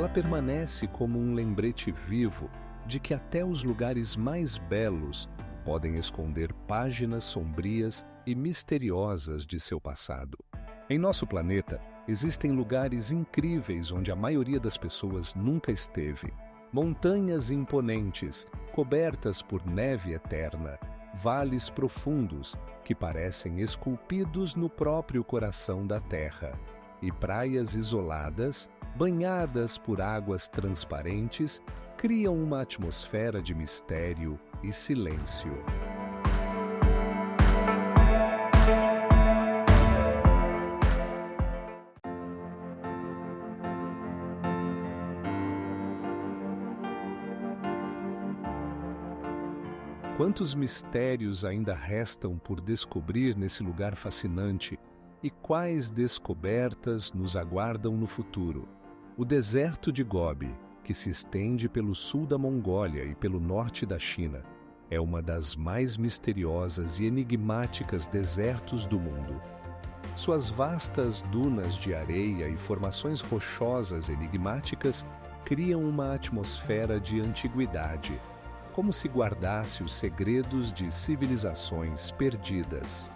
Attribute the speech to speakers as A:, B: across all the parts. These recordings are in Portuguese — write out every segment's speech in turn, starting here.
A: ela permanece como um lembrete vivo de que até os lugares mais belos podem esconder páginas sombrias e misteriosas de seu passado. Em nosso planeta, existem lugares incríveis onde a maioria das pessoas nunca esteve. Montanhas imponentes, cobertas por neve eterna, vales profundos que parecem esculpidos no próprio coração da Terra, e praias isoladas, banhadas por águas transparentes, criam uma atmosfera de mistério e silêncio. Quantos mistérios ainda restam por descobrir nesse lugar fascinante e quais descobertas nos aguardam no futuro? O deserto de Gobi, que se estende pelo sul da Mongólia e pelo norte da China, é uma das mais misteriosas e enigmáticas desertos do mundo. Suas vastas dunas de areia e formações rochosas enigmáticas criam uma atmosfera de antiguidade, como se guardasse os segredos de civilizações perdidas.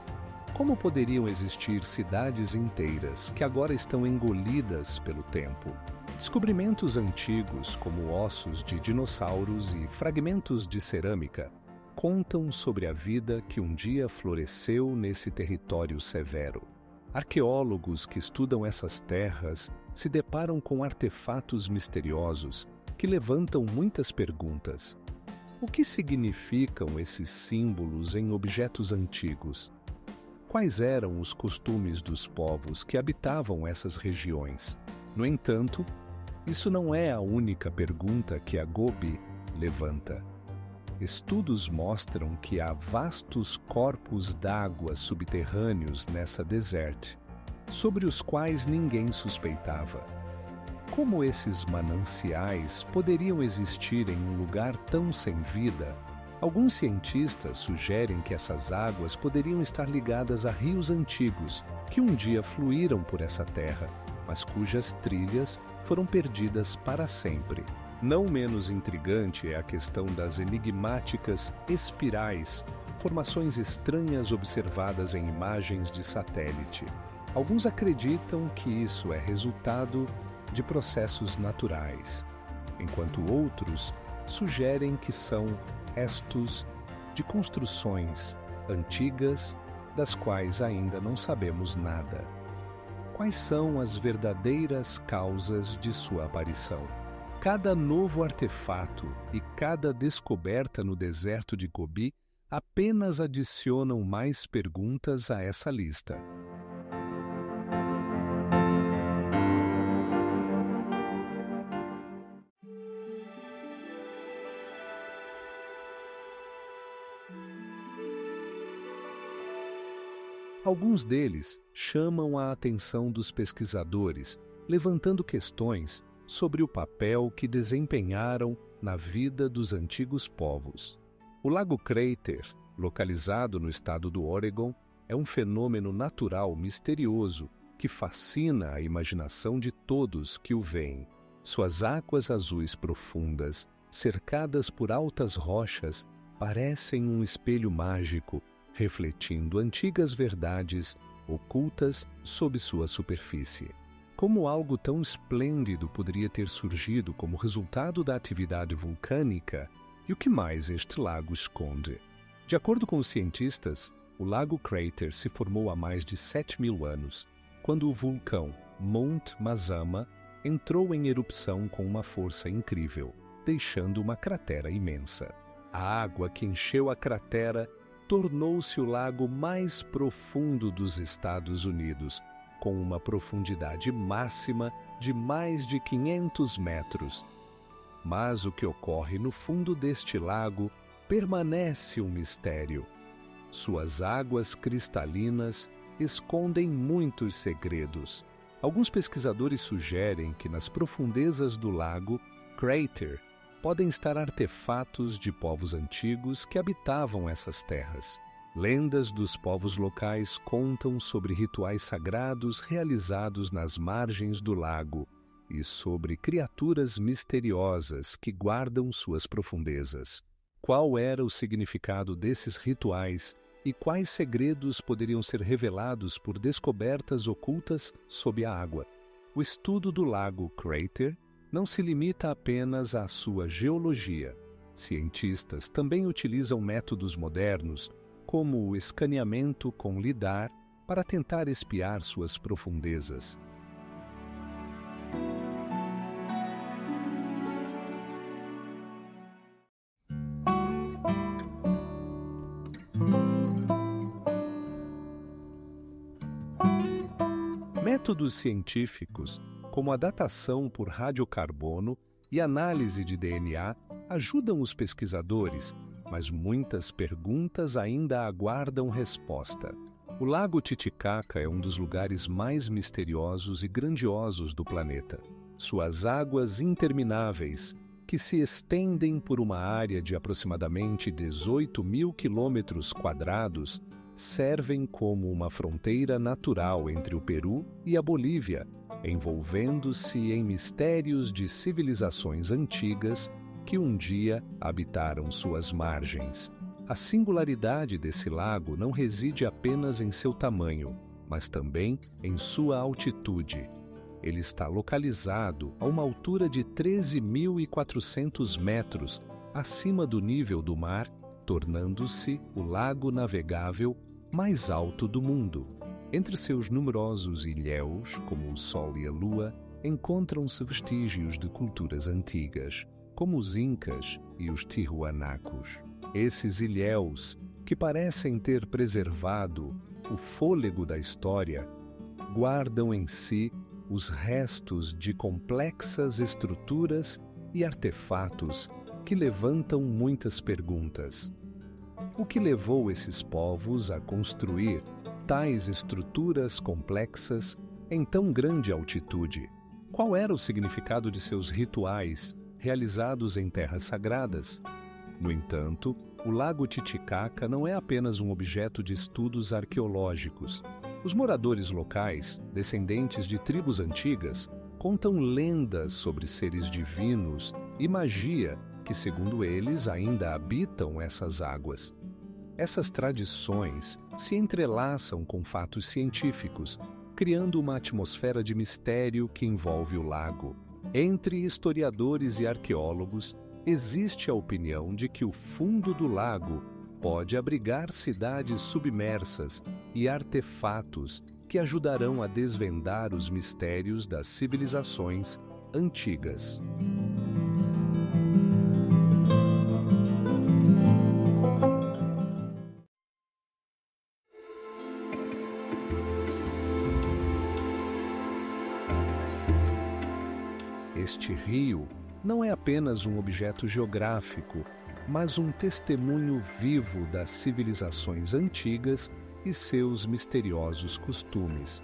A: Como poderiam existir cidades inteiras que agora estão engolidas pelo tempo? Descobrimentos antigos, como ossos de dinossauros e fragmentos de cerâmica, contam sobre a vida que um dia floresceu nesse território severo. Arqueólogos que estudam essas terras se deparam com artefatos misteriosos que levantam muitas perguntas. O que significam esses símbolos em objetos antigos? Quais eram os costumes dos povos que habitavam essas regiões? No entanto, isso não é a única pergunta que a Gobi levanta. Estudos mostram que há vastos corpos d'água subterrâneos nessa deserto, sobre os quais ninguém suspeitava. Como esses mananciais poderiam existir em um lugar tão sem vida? Alguns cientistas sugerem que essas águas poderiam estar ligadas a rios antigos que um dia fluíram por essa terra, mas cujas trilhas foram perdidas para sempre. Não menos intrigante é a questão das enigmáticas espirais, formações estranhas observadas em imagens de satélite. Alguns acreditam que isso é resultado de processos naturais, enquanto outros sugerem que são restos de construções antigas das quais ainda não sabemos nada. Quais são as verdadeiras causas de sua aparição? Cada novo artefato e cada descoberta no deserto de Gobi apenas adicionam mais perguntas a essa lista. Alguns deles chamam a atenção dos pesquisadores, levantando questões sobre o papel que desempenharam na vida dos antigos povos. O Lago Crater, localizado no estado do Oregon, é um fenômeno natural misterioso que fascina a imaginação de todos que o veem. Suas águas azuis profundas, cercadas por altas rochas, parecem um espelho mágico, refletindo antigas verdades ocultas sob sua superfície. Como algo tão esplêndido poderia ter surgido como resultado da atividade vulcânica e o que mais este lago esconde? De acordo com os cientistas, o Lago Crater se formou há mais de 7.000 anos, quando o vulcão Mount Mazama entrou em erupção com uma força incrível, deixando uma cratera imensa. A água que encheu a cratera tornou-se o lago mais profundo dos Estados Unidos, com uma profundidade máxima de mais de 500 metros. Mas o que ocorre no fundo deste lago permanece um mistério. Suas águas cristalinas escondem muitos segredos. Alguns pesquisadores sugerem que nas profundezas do lago Crater podem estar artefatos de povos antigos que habitavam essas terras. Lendas dos povos locais contam sobre rituais sagrados realizados nas margens do lago, e sobre criaturas misteriosas que guardam suas profundezas. Qual era o significado desses rituais e quais segredos poderiam ser revelados por descobertas ocultas sob a água? O estudo do lago Crater não se limita apenas à sua geologia. Cientistas também utilizam métodos modernos, como o escaneamento com lidar, para tentar espiar suas profundezas. Métodos científicos, como a datação por radiocarbono e análise de DNA, ajudam os pesquisadores, mas muitas perguntas ainda aguardam resposta. O Lago Titicaca é um dos lugares mais misteriosos e grandiosos do planeta. Suas águas intermináveis, que se estendem por uma área de aproximadamente 18.000 quilômetros quadrados, servem como uma fronteira natural entre o Peru e a Bolívia, envolvendo-se em mistérios de civilizações antigas que um dia habitaram suas margens. A singularidade desse lago não reside apenas em seu tamanho, mas também em sua altitude. Ele está localizado a uma altura de 13.400 metros acima do nível do mar, tornando-se o lago navegável mais alto do mundo. Entre seus numerosos ilhéus, como o Sol e a Lua, encontram-se vestígios de culturas antigas, como os Incas e os Tihuanacos. Esses ilhéus, que parecem ter preservado o fôlego da história, guardam em si os restos de complexas estruturas e artefatos que levantam muitas perguntas. O que levou esses povos a construir tais estruturas complexas em tão grande altitude? Qual era o significado de seus rituais realizados em terras sagradas? No entanto, o Lago Titicaca não é apenas um objeto de estudos arqueológicos. Os moradores locais, descendentes de tribos antigas, contam lendas sobre seres divinos e magia que, segundo eles, ainda habitam essas águas. Essas tradições se entrelaçam com fatos científicos, criando uma atmosfera de mistério que envolve o lago. Entre historiadores e arqueólogos, existe a opinião de que o fundo do lago pode abrigar cidades submersas e artefatos que ajudarão a desvendar os mistérios das civilizações antigas. Este rio não é apenas um objeto geográfico, mas um testemunho vivo das civilizações antigas e seus misteriosos costumes.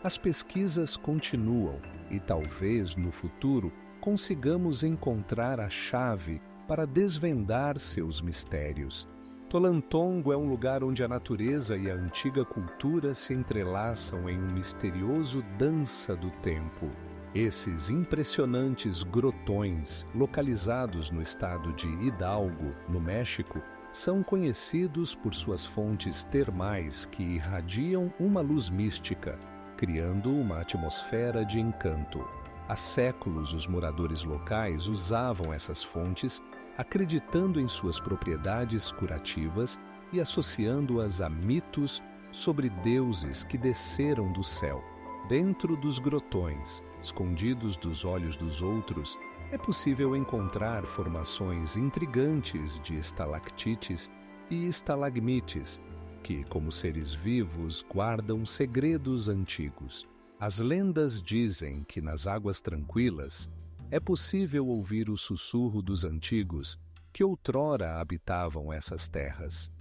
A: As pesquisas continuam e talvez no futuro consigamos encontrar a chave para desvendar seus mistérios. Tolantongo é um lugar onde a natureza e a antiga cultura se entrelaçam em um misterioso dança do tempo. Esses impressionantes grotões, localizados no estado de Hidalgo, no México, são conhecidos por suas fontes termais que irradiam uma luz mística, criando uma atmosfera de encanto. Há séculos, os moradores locais usavam essas fontes, acreditando em suas propriedades curativas e associando-as a mitos sobre deuses que desceram do céu. Dentro dos grotões, escondidos dos olhos dos outros, é possível encontrar formações intrigantes de estalactites e estalagmites, que, como seres vivos, guardam segredos antigos. As lendas dizem que nas águas tranquilas é possível ouvir o sussurro dos antigos que outrora habitavam essas terras.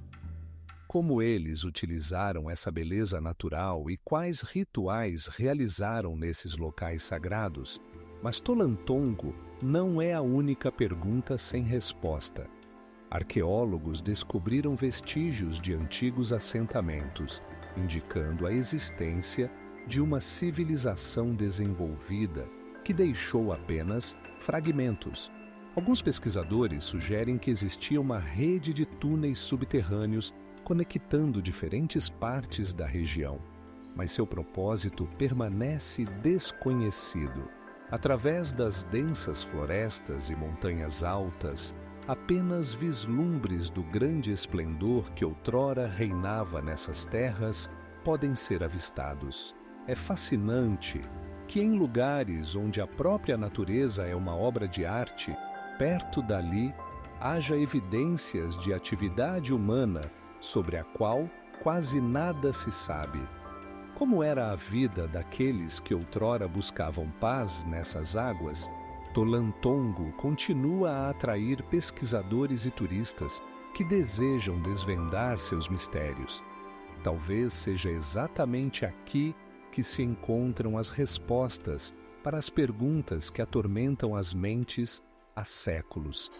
A: Como eles utilizaram essa beleza natural e quais rituais realizaram nesses locais sagrados? Mas Tolantongo não é a única pergunta sem resposta. Arqueólogos descobriram vestígios de antigos assentamentos, indicando a existência de uma civilização desenvolvida que deixou apenas fragmentos. Alguns pesquisadores sugerem que existia uma rede de túneis subterrâneos conectando diferentes partes da região, mas seu propósito permanece desconhecido. Através das densas florestas e montanhas altas, apenas vislumbres do grande esplendor que outrora reinava nessas terras podem ser avistados. É fascinante que em lugares onde a própria natureza é uma obra de arte, perto dali haja evidências de atividade humana sobre a qual quase nada se sabe. Como era a vida daqueles que outrora buscavam paz nessas águas, Tolantongo continua a atrair pesquisadores e turistas que desejam desvendar seus mistérios. Talvez seja exatamente aqui que se encontram as respostas para as perguntas que atormentam as mentes há séculos.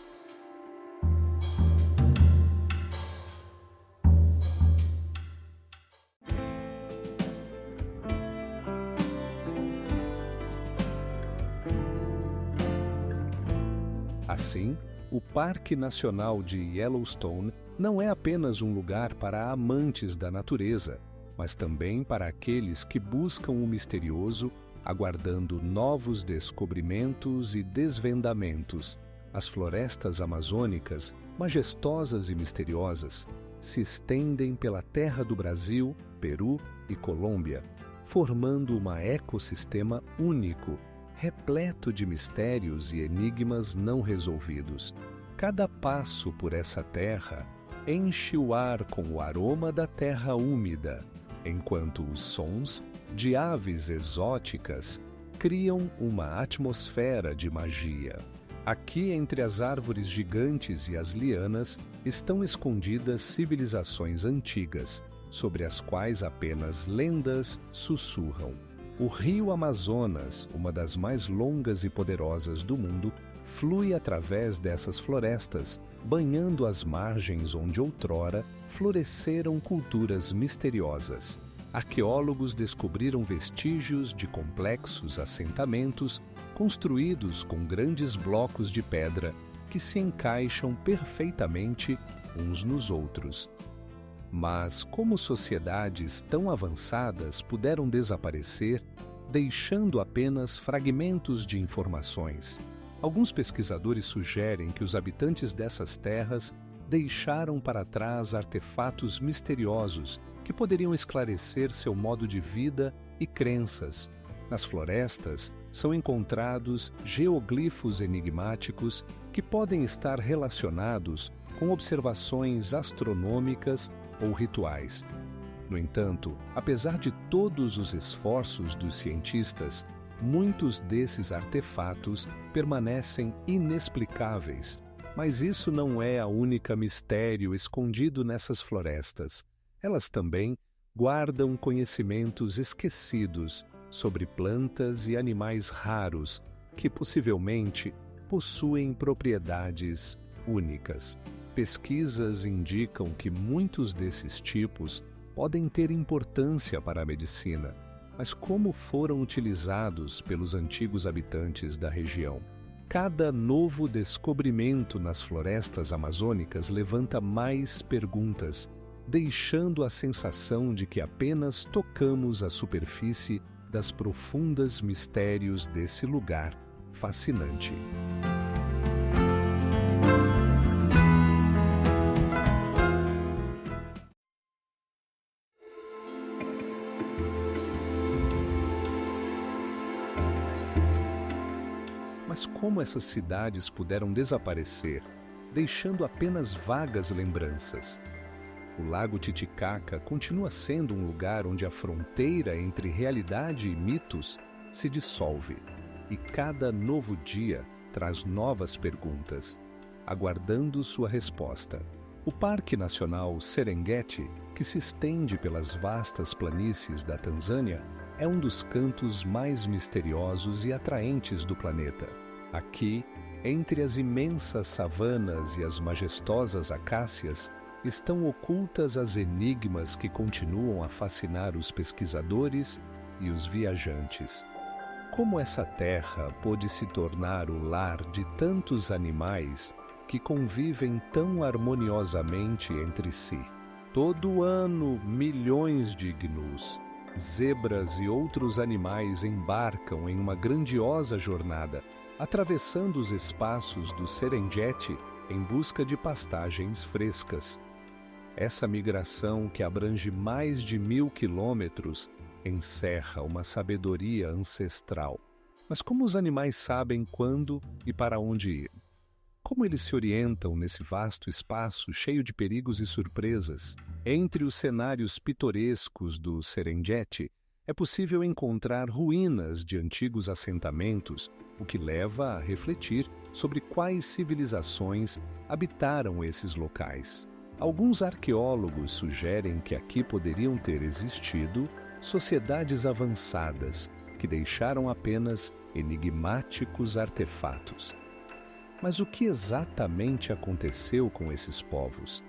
A: Assim, o Parque Nacional de Yellowstone não é apenas um lugar para amantes da natureza, mas também para aqueles que buscam o misterioso, aguardando novos descobrimentos e desvendamentos. As florestas amazônicas, majestosas e misteriosas, se estendem pela terra do Brasil, Peru e Colômbia, formando um ecossistema único, repleto de mistérios e enigmas não resolvidos. Cada passo por essa terra enche o ar com o aroma da terra úmida, enquanto os sons de aves exóticas criam uma atmosfera de magia. Aqui, entre as árvores gigantes e as lianas, estão escondidas civilizações antigas, sobre as quais apenas lendas sussurram. O rio Amazonas, uma das mais longas e poderosas do mundo, flui através dessas florestas, banhando as margens onde outrora floresceram culturas misteriosas. Arqueólogos descobriram vestígios de complexos assentamentos construídos com grandes blocos de pedra que se encaixam perfeitamente uns nos outros. Mas como sociedades tão avançadas puderam desaparecer, deixando apenas fragmentos de informações? Alguns pesquisadores sugerem que os habitantes dessas terras deixaram para trás artefatos misteriosos que poderiam esclarecer seu modo de vida e crenças. Nas florestas, são encontrados geoglifos enigmáticos que podem estar relacionados com observações astronômicas ou rituais. No entanto, apesar de todos os esforços dos cientistas, muitos desses artefatos permanecem inexplicáveis. Mas isso não é a única mistério escondido nessas florestas. Elas também guardam conhecimentos esquecidos sobre plantas e animais raros que possivelmente possuem propriedades únicas. Pesquisas indicam que muitos desses tipos podem ter importância para a medicina, mas como foram utilizados pelos antigos habitantes da região? Cada novo descobrimento nas florestas amazônicas levanta mais perguntas, deixando a sensação de que apenas tocamos a superfície das profundas mistérios desse lugar fascinante. Mas como essas cidades puderam desaparecer, deixando apenas vagas lembranças? O Lago Titicaca continua sendo um lugar onde a fronteira entre realidade e mitos se dissolve, e cada novo dia traz novas perguntas, aguardando sua resposta. O Parque Nacional Serengeti, que se estende pelas vastas planícies da Tanzânia, é um dos cantos mais misteriosos e atraentes do planeta. Aqui, entre as imensas savanas e as majestosas acácias, estão ocultas as enigmas que continuam a fascinar os pesquisadores e os viajantes. Como essa terra pôde se tornar o lar de tantos animais que convivem tão harmoniosamente entre si? Todo ano, milhões de gnus, zebras e outros animais embarcam em uma grandiosa jornada, atravessando os espaços do Serengeti em busca de pastagens frescas. Essa migração, que abrange mais de 1.000 quilômetros, encerra uma sabedoria ancestral. Mas como os animais sabem quando e para onde ir? Como eles se orientam nesse vasto espaço cheio de perigos e surpresas? Entre os cenários pitorescos do Serengeti, é possível encontrar ruínas de antigos assentamentos, o que leva a refletir sobre quais civilizações habitaram esses locais. Alguns arqueólogos sugerem que aqui poderiam ter existido sociedades avançadas que deixaram apenas enigmáticos artefatos. Mas o que exatamente aconteceu com esses povos?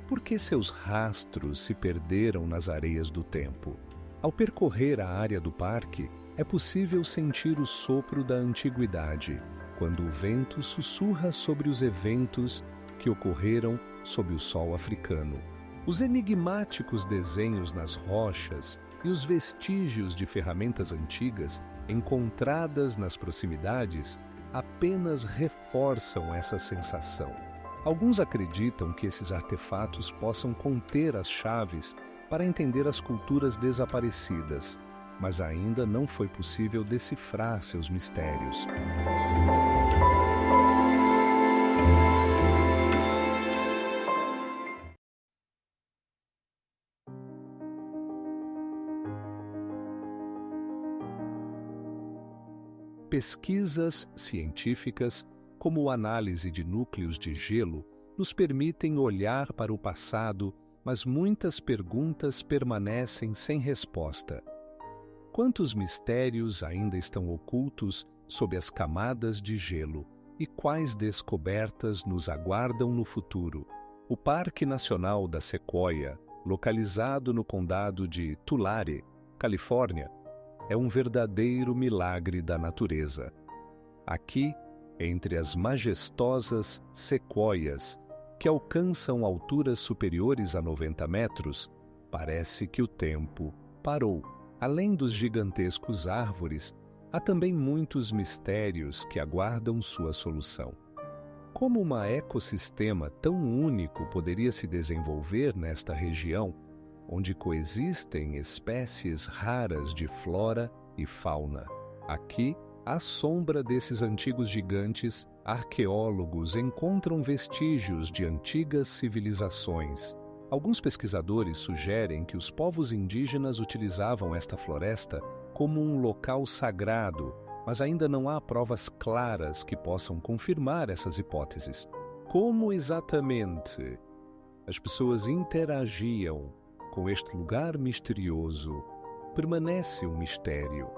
A: Por que seus rastros se perderam nas areias do tempo? Ao percorrer a área do parque, é possível sentir o sopro da antiguidade, quando o vento sussurra sobre os eventos que ocorreram sob o sol africano. Os enigmáticos desenhos nas rochas e os vestígios de ferramentas antigas encontradas nas proximidades apenas reforçam essa sensação. Alguns acreditam que esses artefatos possam conter as chaves para entender as culturas desaparecidas, mas ainda não foi possível decifrar seus mistérios. Pesquisas científicas, como a análise de núcleos de gelo, nos permitem olhar para o passado, mas muitas perguntas permanecem sem resposta. Quantos mistérios ainda estão ocultos sob as camadas de gelo e quais descobertas nos aguardam no futuro? O Parque Nacional da Sequoia, localizado no condado de Tulare, Califórnia, é um verdadeiro milagre da natureza. Aqui, entre as majestosas sequoias, que alcançam alturas superiores a 90 metros, parece que o tempo parou. Além dos gigantescos árvores, há também muitos mistérios que aguardam sua solução. Como um ecossistema tão único poderia se desenvolver nesta região, onde coexistem espécies raras de flora e fauna? Aqui, à sombra desses antigos gigantes, arqueólogos encontram vestígios de antigas civilizações. Alguns pesquisadores sugerem que os povos indígenas utilizavam esta floresta como um local sagrado, mas ainda não há provas claras que possam confirmar essas hipóteses. Como exatamente as pessoas interagiam com este lugar misterioso permanece um mistério.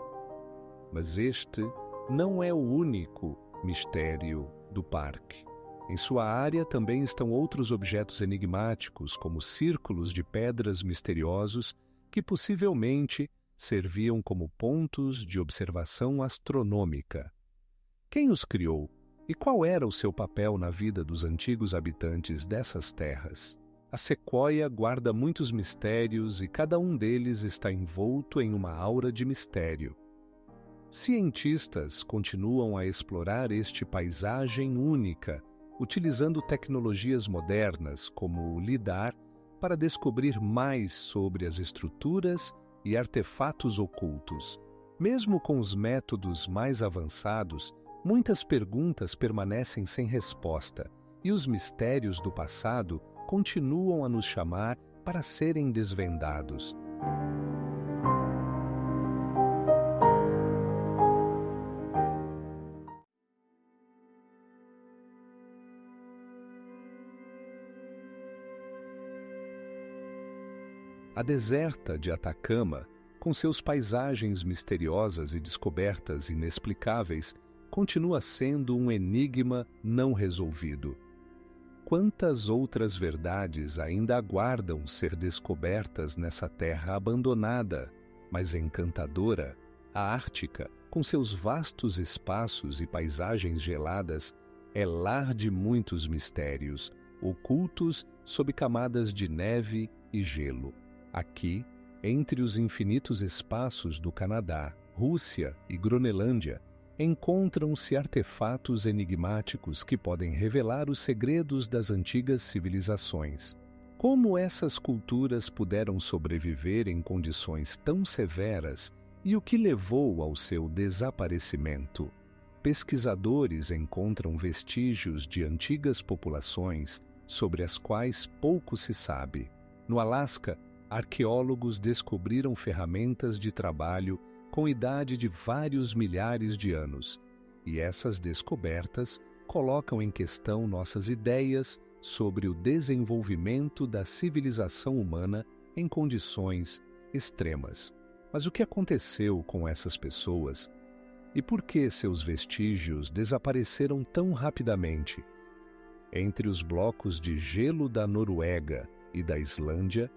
A: Mas este não é o único mistério do parque. Em sua área também estão outros objetos enigmáticos, como círculos de pedras misteriosos que possivelmente serviam como pontos de observação astronômica. Quem os criou e qual era o seu papel na vida dos antigos habitantes dessas terras? A sequoia guarda muitos mistérios e cada um deles está envolto em uma aura de mistério. Cientistas continuam a explorar este paisagem única, utilizando tecnologias modernas como o LIDAR para descobrir mais sobre as estruturas e artefatos ocultos. Mesmo com os métodos mais avançados, muitas perguntas permanecem sem resposta e os mistérios do passado continuam a nos chamar para serem desvendados. A deserta de Atacama, com seus paisagens misteriosas e descobertas inexplicáveis, continua sendo um enigma não resolvido. Quantas outras verdades ainda aguardam ser descobertas nessa terra abandonada, mas encantadora? A Ártica, com seus vastos espaços e paisagens geladas, é lar de muitos mistérios, ocultos sob camadas de neve e gelo. Aqui, entre os infinitos espaços do Canadá, Rússia e Groenlândia, encontram-se artefatos enigmáticos que podem revelar os segredos das antigas civilizações. Como essas culturas puderam sobreviver em condições tão severas e o que levou ao seu desaparecimento? Pesquisadores encontram vestígios de antigas populações sobre as quais pouco se sabe. No Alasca, arqueólogos descobriram ferramentas de trabalho com idade de vários milhares de anos, e essas descobertas colocam em questão nossas ideias sobre o desenvolvimento da civilização humana em condições extremas. Mas o que aconteceu com essas pessoas? E por que seus vestígios desapareceram tão rapidamente? Entre os blocos de gelo da Noruega e da Islândia,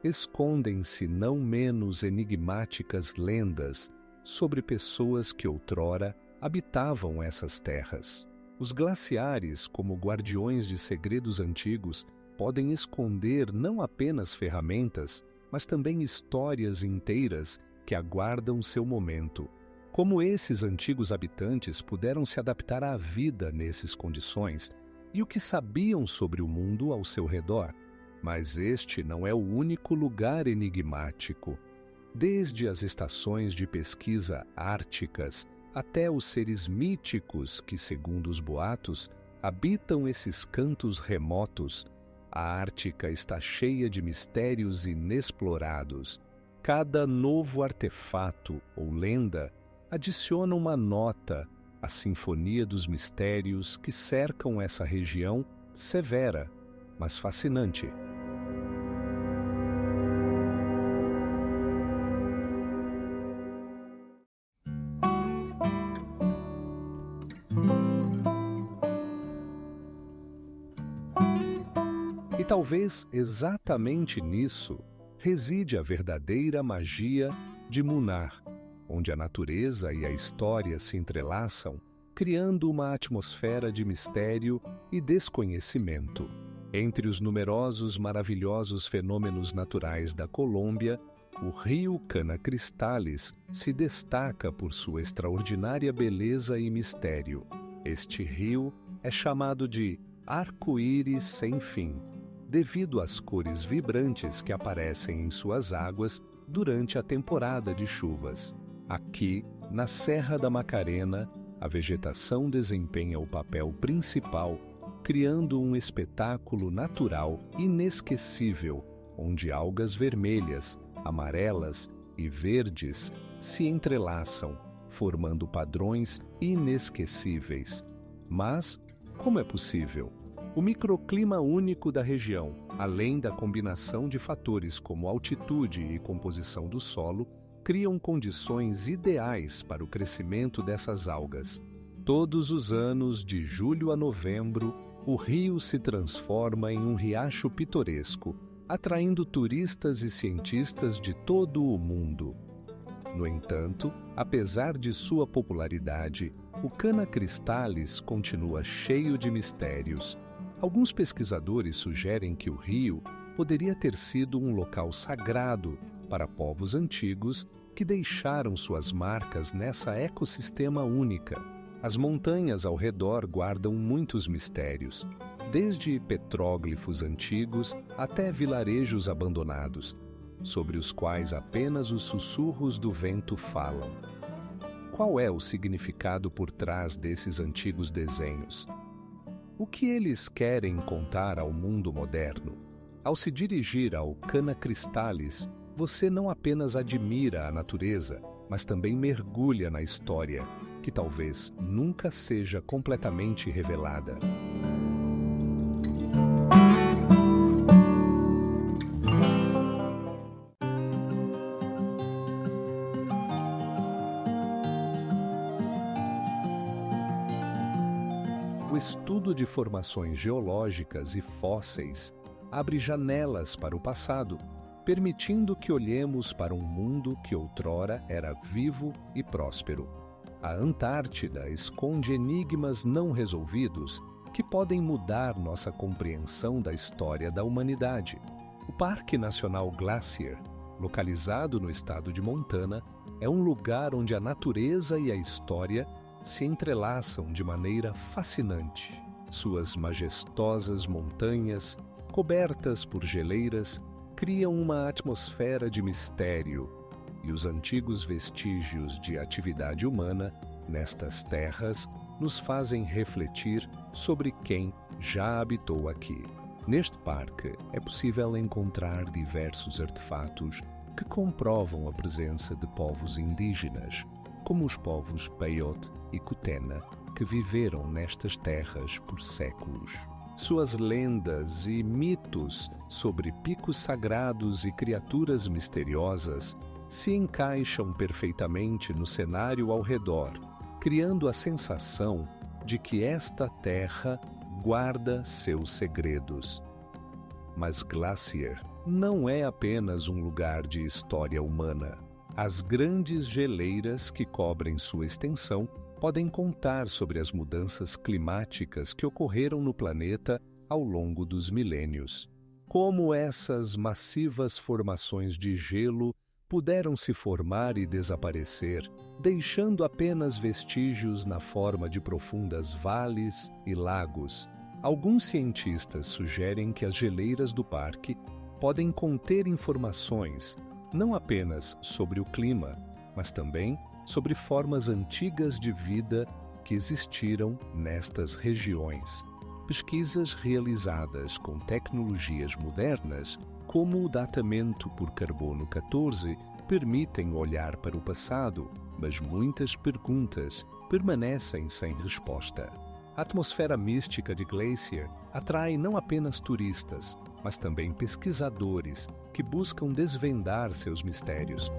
A: escondem-se não menos enigmáticas lendas sobre pessoas que outrora habitavam essas terras. Os glaciares, como guardiões de segredos antigos, podem esconder não apenas ferramentas, mas também histórias inteiras que aguardam seu momento. Como esses antigos habitantes puderam se adaptar à vida nessas condições e o que sabiam sobre o mundo ao seu redor? Mas este não é o único lugar enigmático. Desde as estações de pesquisa árticas até os seres míticos que, segundo os boatos, habitam esses cantos remotos, a Ártica está cheia de mistérios inexplorados. Cada novo artefato ou lenda adiciona uma nota à sinfonia dos mistérios que cercam essa região severa, mas fascinante. E talvez exatamente nisso reside a verdadeira magia de Munnar, onde a natureza e a história se entrelaçam, criando uma atmosfera de mistério e desconhecimento. Entre os numerosos maravilhosos fenômenos naturais da Colômbia, o rio Cana-Cristales se destaca por sua extraordinária beleza e mistério. Este rio é chamado de arco-íris sem fim, devido às cores vibrantes que aparecem em suas águas durante a temporada de chuvas. Aqui, na Serra da Macarena, a vegetação desempenha o papel principal, criando um espetáculo natural inesquecível, onde algas vermelhas, amarelas e verdes se entrelaçam, formando padrões inesquecíveis. Mas como é possível? O microclima único da região, além da combinação de fatores como altitude e composição do solo, criam condições ideais para o crescimento dessas algas. Todos os anos, de julho a novembro, o rio se transforma em um riacho pitoresco, atraindo turistas e cientistas de todo o mundo. No entanto, apesar de sua popularidade, o Cana-Cristales continua cheio de mistérios. Alguns pesquisadores sugerem que o rio poderia ter sido um local sagrado para povos antigos que deixaram suas marcas nessa ecossistema única. As montanhas ao redor guardam muitos mistérios, desde petróglifos antigos até vilarejos abandonados, sobre os quais apenas os sussurros do vento falam. Qual é o significado por trás desses antigos desenhos? O que eles querem contar ao mundo moderno? Ao se dirigir ao Cana-Cristales, você não apenas admira a natureza, mas também mergulha na história, que talvez nunca seja completamente revelada. O estudo de formações geológicas e fósseis abre janelas para o passado, permitindo que olhemos para um mundo que outrora era vivo e próspero. A Antártida esconde enigmas não resolvidos que podem mudar nossa compreensão da história da humanidade. O Parque Nacional Glacier, localizado no estado de Montana, é um lugar onde a natureza e a história se entrelaçam de maneira fascinante. Suas majestosas montanhas, cobertas por geleiras, criam uma atmosfera de mistério, e os antigos vestígios de atividade humana nestas terras nos fazem refletir sobre quem já habitou aqui. Neste parque é possível encontrar diversos artefatos que comprovam a presença de povos indígenas, como os povos Paiute e Kutena, que viveram nestas terras por séculos. Suas lendas e mitos sobre picos sagrados e criaturas misteriosas se encaixam perfeitamente no cenário ao redor, criando a sensação de que esta terra guarda seus segredos. Mas Glacier não é apenas um lugar de história humana. As grandes geleiras que cobrem sua extensão podem contar sobre as mudanças climáticas que ocorreram no planeta ao longo dos milênios. Como essas massivas formações de gelo puderam se formar e desaparecer, deixando apenas vestígios na forma de profundas vales e lagos. Alguns cientistas sugerem que as geleiras do parque podem conter informações não apenas sobre o clima, mas também sobre formas antigas de vida que existiram nestas regiões. Pesquisas realizadas com tecnologias modernas, como o datamento por carbono 14, permitem olhar para o passado, mas muitas perguntas permanecem sem resposta. A atmosfera mística de Glacier atrai não apenas turistas, mas também pesquisadores que buscam desvendar seus mistérios.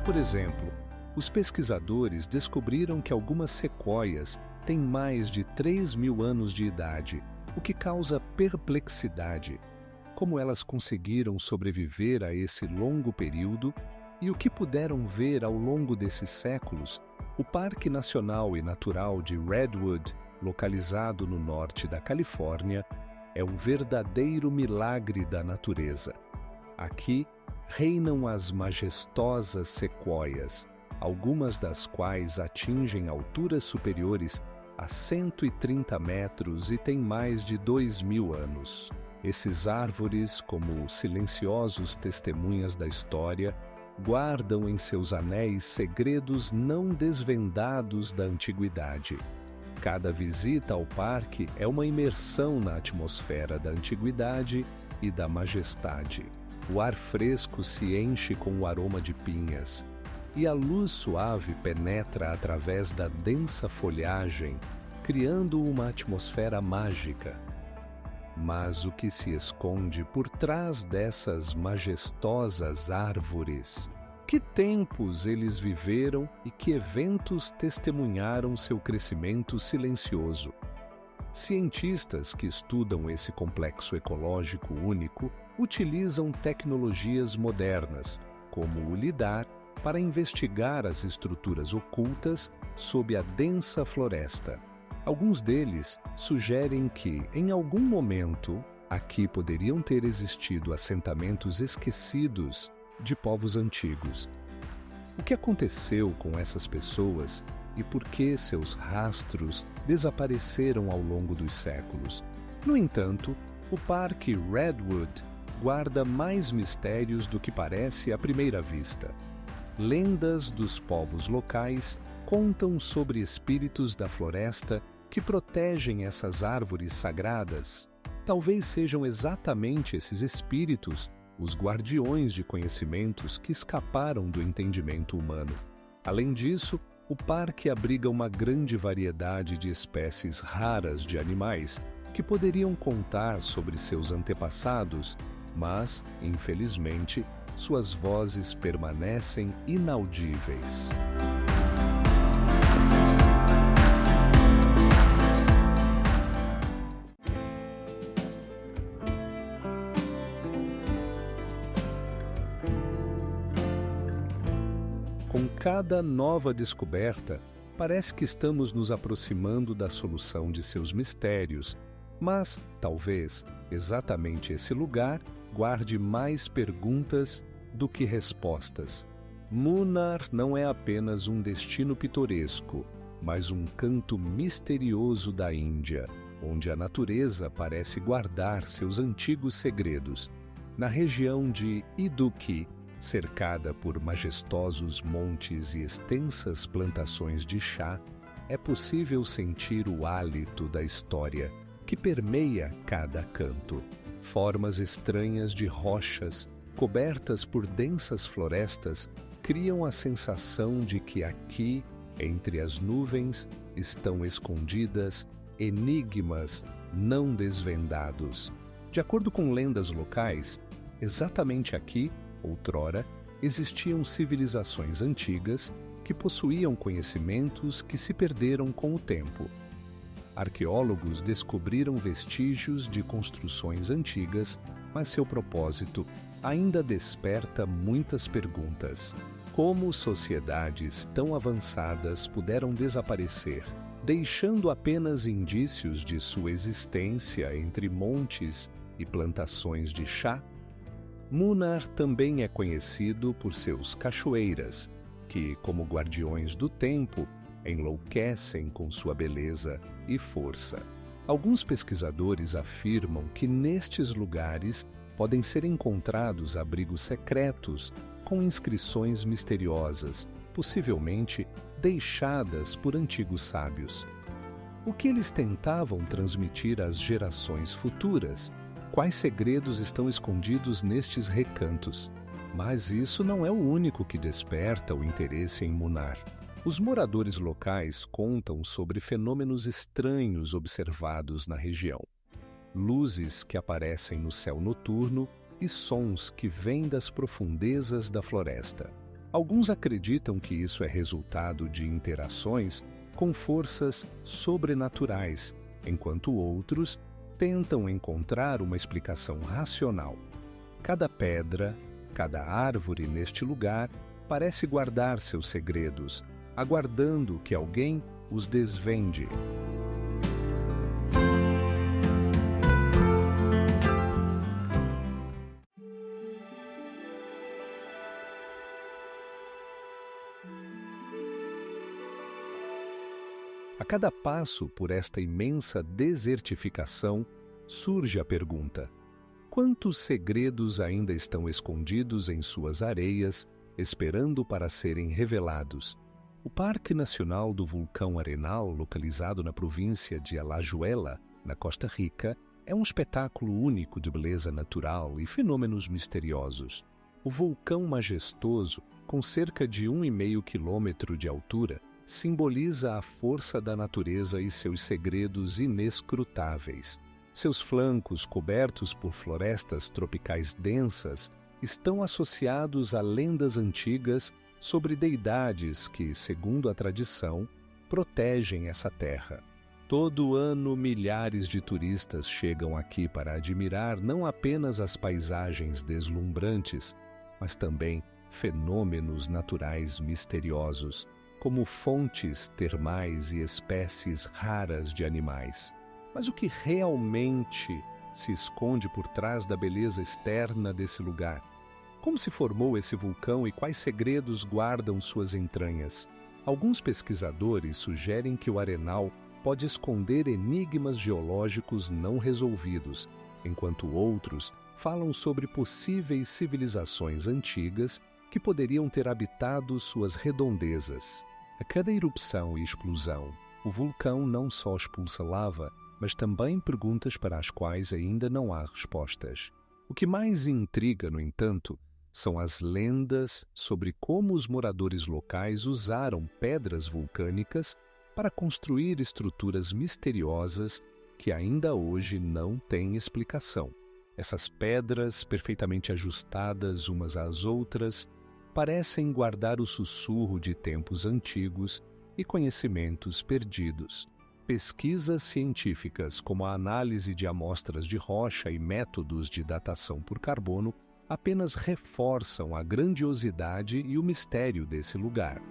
A: Por exemplo, os pesquisadores descobriram que algumas sequoias têm mais de 3.000 anos de idade, o que causa perplexidade. Como elas conseguiram sobreviver a esse longo período e o que puderam ver ao longo desses séculos, o Parque Nacional e Natural de Redwood, localizado no norte da Califórnia, é um verdadeiro milagre da natureza. Aqui reinam as majestosas sequoias, algumas das quais atingem alturas superiores a 130 metros e têm mais de 2.000 anos. Esses árvores, como silenciosos testemunhas da história, guardam em seus anéis segredos não desvendados da antiguidade. Cada visita ao parque é uma imersão na atmosfera da antiguidade e da majestade. O ar fresco se enche com o aroma de pinhas, e a luz suave penetra através da densa folhagem, criando uma atmosfera mágica. Mas o que se esconde por trás dessas majestosas árvores? Que tempos eles viveram e que eventos testemunharam seu crescimento silencioso? Cientistas que estudam esse complexo ecológico único utilizam tecnologias modernas, como o lidar, para investigar as estruturas ocultas sob a densa floresta. Alguns deles sugerem que, em algum momento, aqui poderiam ter existido assentamentos esquecidos de povos antigos. O que aconteceu com essas pessoas e por que seus rastros desapareceram ao longo dos séculos? No entanto, o Parque Redwood guarda mais mistérios do que parece à primeira vista. Lendas dos povos locais contam sobre espíritos da floresta que protegem essas árvores sagradas. Talvez sejam exatamente esses espíritos os guardiões de conhecimentos que escaparam do entendimento humano. Além disso, o parque abriga uma grande variedade de espécies raras de animais que poderiam contar sobre seus antepassados, mas, infelizmente, suas vozes permanecem inaudíveis. Com cada nova descoberta, parece que estamos nos aproximando da solução de seus mistérios, mas, talvez, exatamente esse lugar guarde mais perguntas do que respostas. Munnar não é apenas um destino pitoresco, mas um canto misterioso da Índia, onde a natureza parece guardar seus antigos segredos. Na região de Idukki, cercada por majestosos montes e extensas plantações de chá, é possível sentir o hálito da história que permeia cada canto. Formas estranhas de rochas, cobertas por densas florestas, criam a sensação de que aqui, entre as nuvens, estão escondidas enigmas não desvendados. De acordo com lendas locais, exatamente aqui, outrora, existiam civilizações antigas que possuíam conhecimentos que se perderam com o tempo. Arqueólogos descobriram vestígios de construções antigas, mas seu propósito ainda desperta muitas perguntas. Como sociedades tão avançadas puderam desaparecer, deixando apenas indícios de sua existência entre montes e plantações de chá? Munnar também é conhecido por seus cachoeiras, que, como guardiões do tempo, enlouquecem com sua beleza e força. Alguns pesquisadores afirmam que nestes lugares podem ser encontrados abrigos secretos com inscrições misteriosas, possivelmente deixadas por antigos sábios. O que eles tentavam transmitir às gerações futuras? Quais segredos estão escondidos nestes recantos? Mas isso não é o único que desperta o interesse em Munnar. Os moradores locais contam sobre fenômenos estranhos observados na região. Luzes que aparecem no céu noturno e sons que vêm das profundezas da floresta. Alguns acreditam que isso é resultado de interações com forças sobrenaturais, enquanto outros tentam encontrar uma explicação racional. Cada pedra, cada árvore neste lugar parece guardar seus segredos, aguardando que alguém os desvende. A cada passo por esta imensa desertificação, surge a pergunta: quantos segredos ainda estão escondidos em suas areias, esperando para serem revelados? O Parque Nacional do Vulcão Arenal, localizado na província de Alajuela, na Costa Rica, é um espetáculo único de beleza natural e fenômenos misteriosos. O vulcão majestoso, com cerca de 1,5 quilômetro de altura, simboliza a força da natureza e seus segredos inescrutáveis. Seus flancos, cobertos por florestas tropicais densas, estão associados a lendas antigas sobre deidades que, segundo a tradição, protegem essa terra. Todo ano, milhares de turistas chegam aqui para admirar não apenas as paisagens deslumbrantes, mas também fenômenos naturais misteriosos, como fontes termais e espécies raras de animais. Mas o que realmente se esconde por trás da beleza externa desse lugar? Como se formou esse vulcão e quais segredos guardam suas entranhas? Alguns pesquisadores sugerem que o arenal pode esconder enigmas geológicos não resolvidos, enquanto outros falam sobre possíveis civilizações antigas que poderiam ter habitado suas redondezas. A cada erupção e explosão, o vulcão não só expulsa lava, mas também perguntas para as quais ainda não há respostas. O que mais intriga, no entanto, são as lendas sobre como os moradores locais usaram pedras vulcânicas para construir estruturas misteriosas que ainda hoje não têm explicação. Essas pedras, perfeitamente ajustadas umas às outras, parecem guardar o sussurro de tempos antigos e conhecimentos perdidos. Pesquisas científicas, como a análise de amostras de rocha e métodos de datação por carbono, apenas reforçam a grandiosidade e o mistério desse lugar.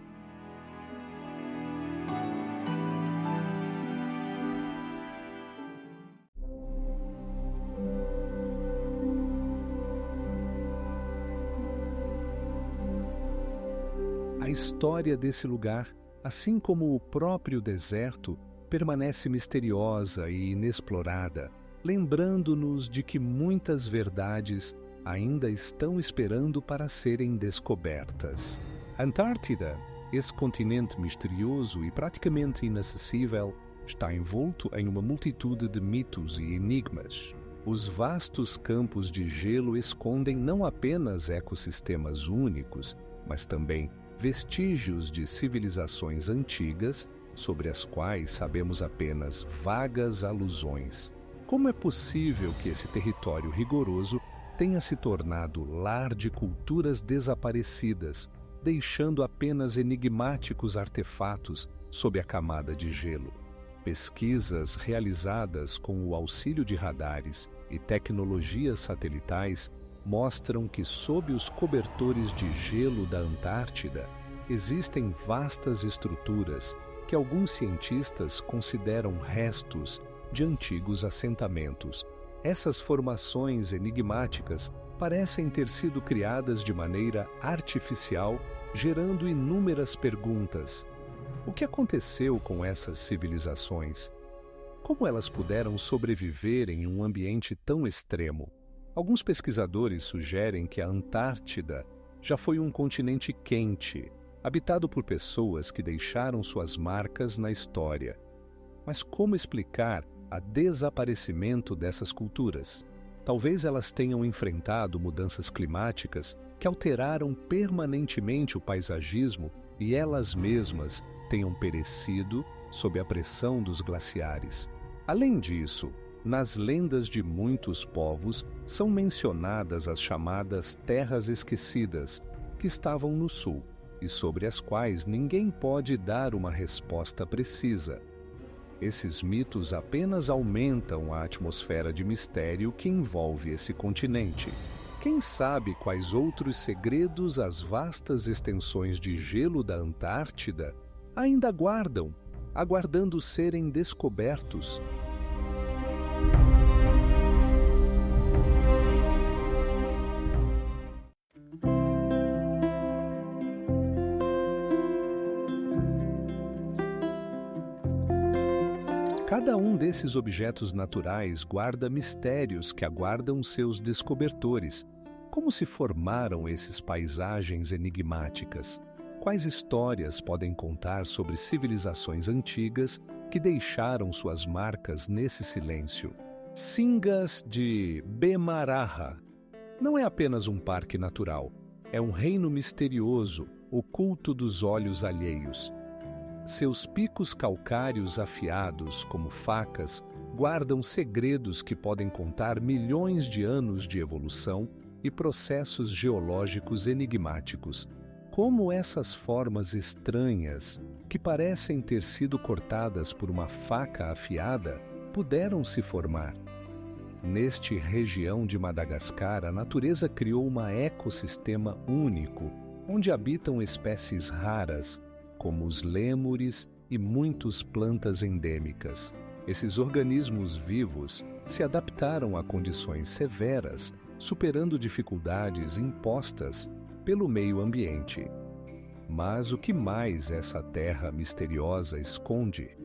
A: A história desse lugar, assim como o próprio deserto, permanece misteriosa e inexplorada, lembrando-nos de que muitas verdades ainda estão esperando para serem descobertas. A Antártida, esse continente misterioso e praticamente inacessível, está envolto em uma multitude de mitos e enigmas. Os vastos campos de gelo escondem não apenas ecossistemas únicos, mas também vestígios de civilizações antigas sobre as quais sabemos apenas vagas alusões. Como é possível que esse território rigoroso tenha se tornado lar de culturas desaparecidas, deixando apenas enigmáticos artefatos sob a camada de gelo? Pesquisas realizadas com o auxílio de radares e tecnologias satelitais mostram que sob os cobertores de gelo da Antártida existem vastas estruturas que alguns cientistas consideram restos de antigos assentamentos. Essas formações enigmáticas parecem ter sido criadas de maneira artificial, gerando inúmeras perguntas. O que aconteceu com essas civilizações? Como elas puderam sobreviver em um ambiente tão extremo? Alguns pesquisadores sugerem que a Antártida já foi um continente quente, habitado por pessoas que deixaram suas marcas na história. Mas como explicar o desaparecimento dessas culturas? Talvez elas tenham enfrentado mudanças climáticas que alteraram permanentemente o paisagismo e elas mesmas tenham perecido sob a pressão dos glaciares. Além disso, nas lendas de muitos povos são mencionadas as chamadas terras esquecidas, que estavam no sul, e sobre as quais ninguém pode dar uma resposta precisa. Esses mitos apenas aumentam a atmosfera de mistério que envolve esse continente. Quem sabe quais outros segredos as vastas extensões de gelo da Antártida ainda guardam, aguardando serem descobertos? Cada um desses objetos naturais guarda mistérios que aguardam seus descobertores. Como se formaram esses paisagens enigmáticas? Quais histórias podem contar sobre civilizações antigas que deixaram suas marcas nesse silêncio? Singas de Bemaraha não é apenas um parque natural, é um reino misterioso, oculto dos olhos alheios. Seus picos calcários afiados, como facas, guardam segredos que podem contar milhões de anos de evolução e processos geológicos enigmáticos. Como essas formas estranhas, que parecem ter sido cortadas por uma faca afiada, puderam se formar? Neste região de Madagascar, a natureza criou um ecossistema único, onde habitam espécies raras, como os lêmures e muitas plantas endêmicas. Esses organismos vivos se adaptaram a condições severas, superando dificuldades impostas pelo meio ambiente. Mas o que mais essa terra misteriosa esconde?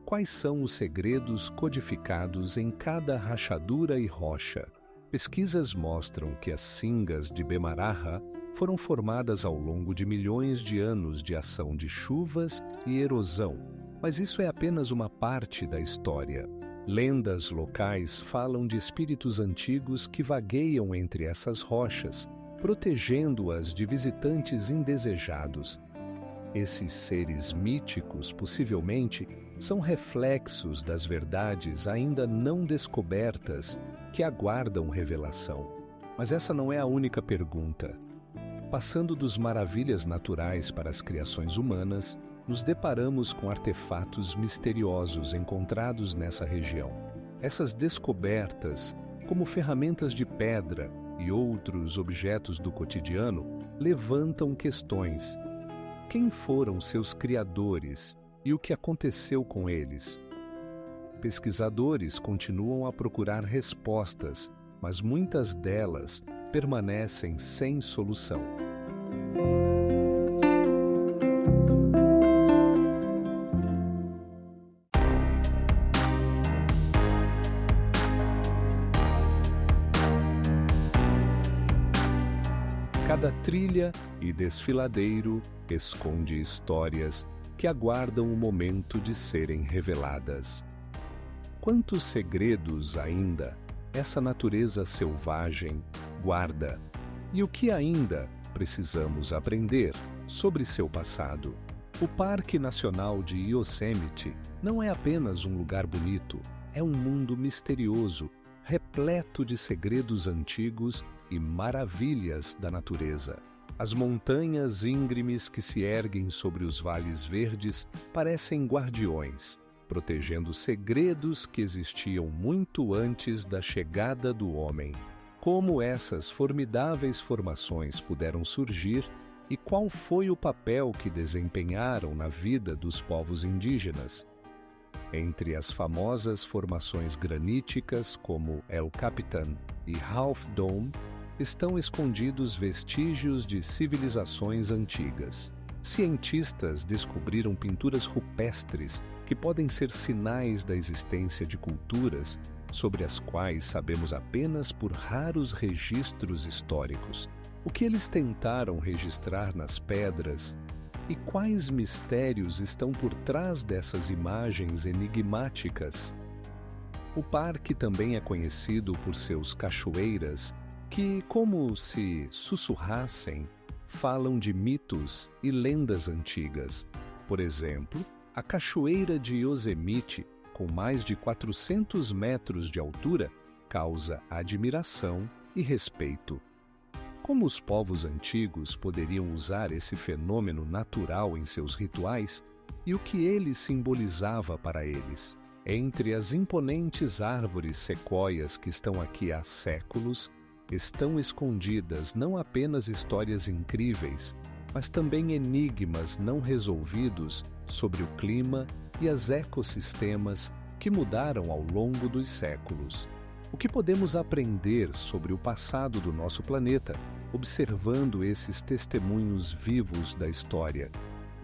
A: Quais são os segredos codificados em cada rachadura e rocha? Pesquisas mostram que as singas de Bemaraha foram formadas ao longo de milhões de anos de ação de chuvas e erosão, mas isso é apenas uma parte da história. Lendas locais falam de espíritos antigos que vagueiam entre essas rochas, protegendo-as de visitantes indesejados. Esses seres míticos, possivelmente, são reflexos das verdades ainda não descobertas que aguardam revelação. Mas essa não é a única pergunta. Passando dos maravilhas naturais para as criações humanas, nos deparamos com artefatos misteriosos encontrados nessa região. Essas descobertas, como ferramentas de pedra e outros objetos do cotidiano levantam questões. Quem foram seus criadores e o que aconteceu com eles? Pesquisadores continuam a procurar respostas, mas muitas delas permanecem sem solução. Cada trilha e desfiladeiro esconde histórias que aguardam o momento de serem reveladas. Quantos segredos ainda essa natureza selvagem guarda? E o que ainda precisamos aprender sobre seu passado? O Parque Nacional de Yosemite não é apenas um lugar bonito, é um mundo misterioso, repleto de segredos antigos e maravilhas da natureza. As montanhas íngremes que se erguem sobre os vales verdes parecem guardiões, protegendo segredos que existiam muito antes da chegada do homem. Como essas formidáveis formações puderam surgir e qual foi o papel que desempenharam na vida dos povos indígenas? Entre as famosas formações graníticas como El Capitan e Half Dome, estão escondidos vestígios de civilizações antigas. Cientistas descobriram pinturas rupestres que podem ser sinais da existência de culturas sobre as quais sabemos apenas por raros registros históricos. O que eles tentaram registrar nas pedras e quais mistérios estão por trás dessas imagens enigmáticas? O parque também é conhecido por seus cachoeiras que, como se sussurrassem, falam de mitos e lendas antigas. Por exemplo, a Cachoeira de Yosemite, com mais de 400 metros de altura, causa admiração e respeito. Como os povos antigos poderiam usar esse fenômeno natural em seus rituais e o que ele simbolizava para eles? Entre as imponentes árvores sequoias que estão aqui há séculos, estão escondidas não apenas histórias incríveis, mas também enigmas não resolvidos sobre o clima e os ecossistemas que mudaram ao longo dos séculos. O que podemos aprender sobre o passado do nosso planeta, observando esses testemunhos vivos da história?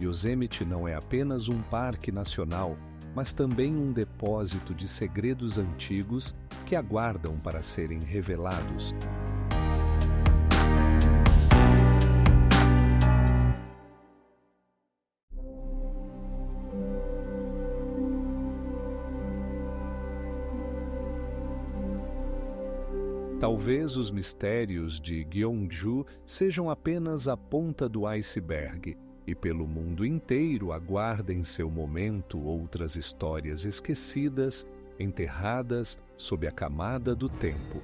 A: Yosemite não é apenas um parque nacional, mas também um depósito de segredos antigos que aguardam para serem revelados. Talvez os mistérios de Gyeongju sejam apenas a ponta do iceberg, e pelo mundo inteiro aguardem seu momento outras histórias esquecidas, enterradas sob a camada do tempo.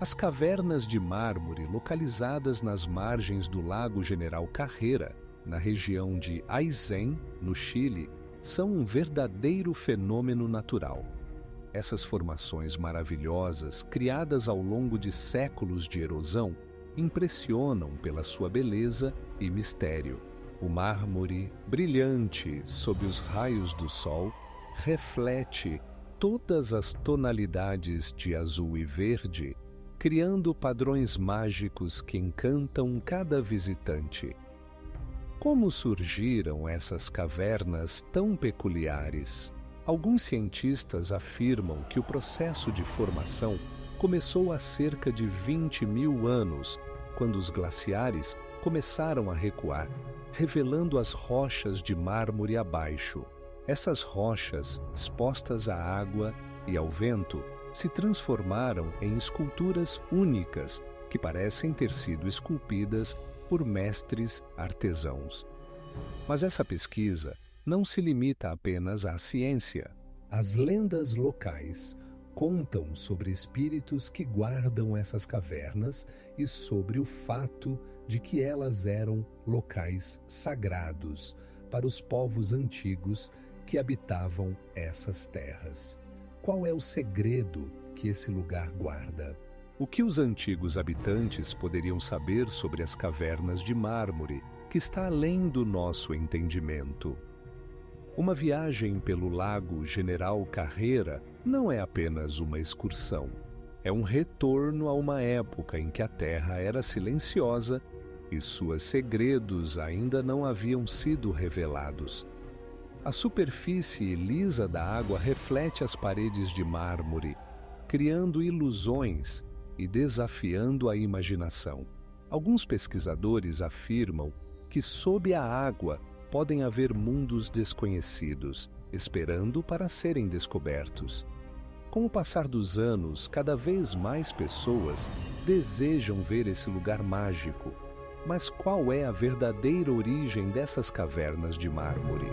A: As cavernas de mármore localizadas nas margens do Lago General Carrera, na região de Aysén, no Chile, são um verdadeiro fenômeno natural. Essas formações maravilhosas, criadas ao longo de séculos de erosão, impressionam pela sua beleza e mistério. O mármore, brilhante sob os raios do sol, reflete todas as tonalidades de azul e verde, criando padrões mágicos que encantam cada visitante. Como surgiram essas cavernas tão peculiares? Alguns cientistas afirmam que o processo de formação começou há cerca de 20.000 anos, quando os glaciares começaram a recuar, revelando as rochas de mármore abaixo. Essas rochas, expostas à água e ao vento, se transformaram em esculturas únicas que parecem ter sido esculpidas por mestres artesãos. Mas essa pesquisa não se limita apenas à ciência. As lendas locais contam sobre espíritos que guardam essas cavernas e sobre o fato de que elas eram locais sagrados para os povos antigos que habitavam essas terras. Qual é o segredo que esse lugar guarda? O que os antigos habitantes poderiam saber sobre as cavernas de mármore, que está além do nosso entendimento? Uma viagem pelo Lago General Carreira não é apenas uma excursão. É um retorno a uma época em que a Terra era silenciosa e seus segredos ainda não haviam sido revelados. A superfície lisa da água reflete as paredes de mármore, criando ilusões e desafiando a imaginação. Alguns pesquisadores afirmam que sob a água podem haver mundos desconhecidos, esperando para serem descobertos. Com o passar dos anos, cada vez mais pessoas desejam ver esse lugar mágico. Mas qual é a verdadeira origem dessas cavernas de mármore?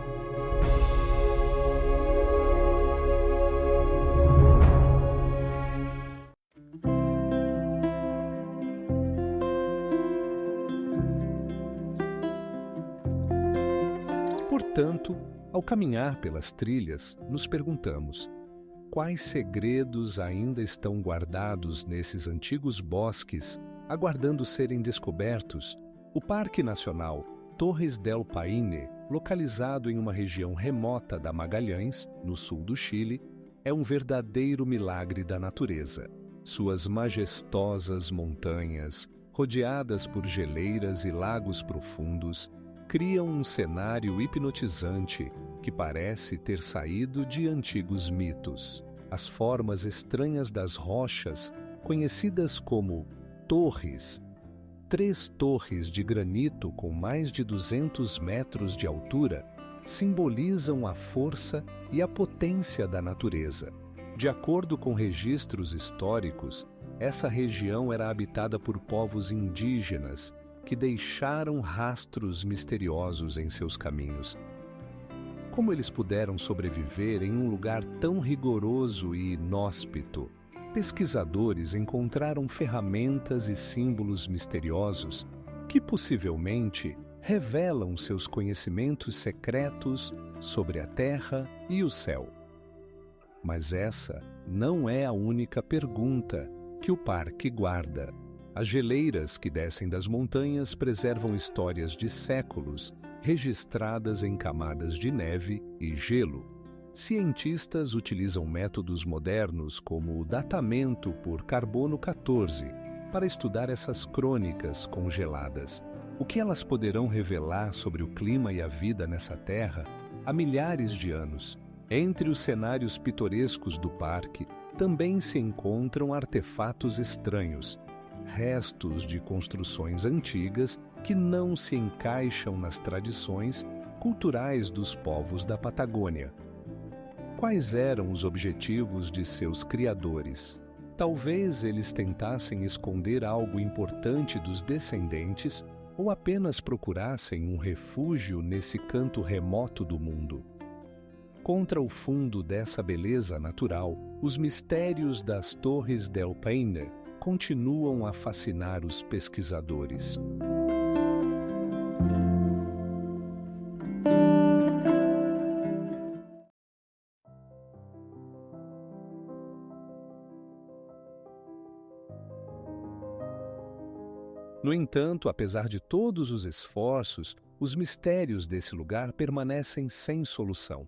A: Portanto, ao caminhar pelas trilhas, nos perguntamos: quais segredos ainda estão guardados nesses antigos bosques, aguardando serem descobertos? O Parque Nacional Torres del Paine, localizado em uma região remota da Magalhães, no sul do Chile, é um verdadeiro milagre da natureza. Suas majestosas montanhas, rodeadas por geleiras e lagos profundos, criam um cenário hipnotizante que parece ter saído de antigos mitos. As formas estranhas das rochas, conhecidas como torres, 3 torres de granito com mais de 200 metros de altura, simbolizam a força e a potência da natureza. De acordo com registros históricos, essa região era habitada por povos indígenas que deixaram rastros misteriosos em seus caminhos. Como eles puderam sobreviver em um lugar tão rigoroso e inóspito? Pesquisadores encontraram ferramentas e símbolos misteriosos que possivelmente revelam seus conhecimentos secretos sobre a terra e o céu. Mas essa não é a única pergunta que o parque guarda. As geleiras que descem das montanhas preservam histórias de séculos, registradas em camadas de neve e gelo. Cientistas utilizam métodos modernos como o datamento por carbono 14 para estudar essas crônicas congeladas. O que elas poderão revelar sobre o clima e a vida nessa terra há milhares de anos? Entre os cenários pitorescos do parque também se encontram artefatos estranhos, restos de construções antigas que não se encaixam nas tradições culturais dos povos da Patagônia. Quais eram os objetivos de seus criadores? Talvez eles tentassem esconder algo importante dos descendentes ou apenas procurassem um refúgio nesse canto remoto do mundo. Contra o fundo dessa beleza natural, os mistérios das Torres del Paine continuam a fascinar os pesquisadores. No entanto, apesar de todos os esforços, os mistérios desse lugar permanecem sem solução.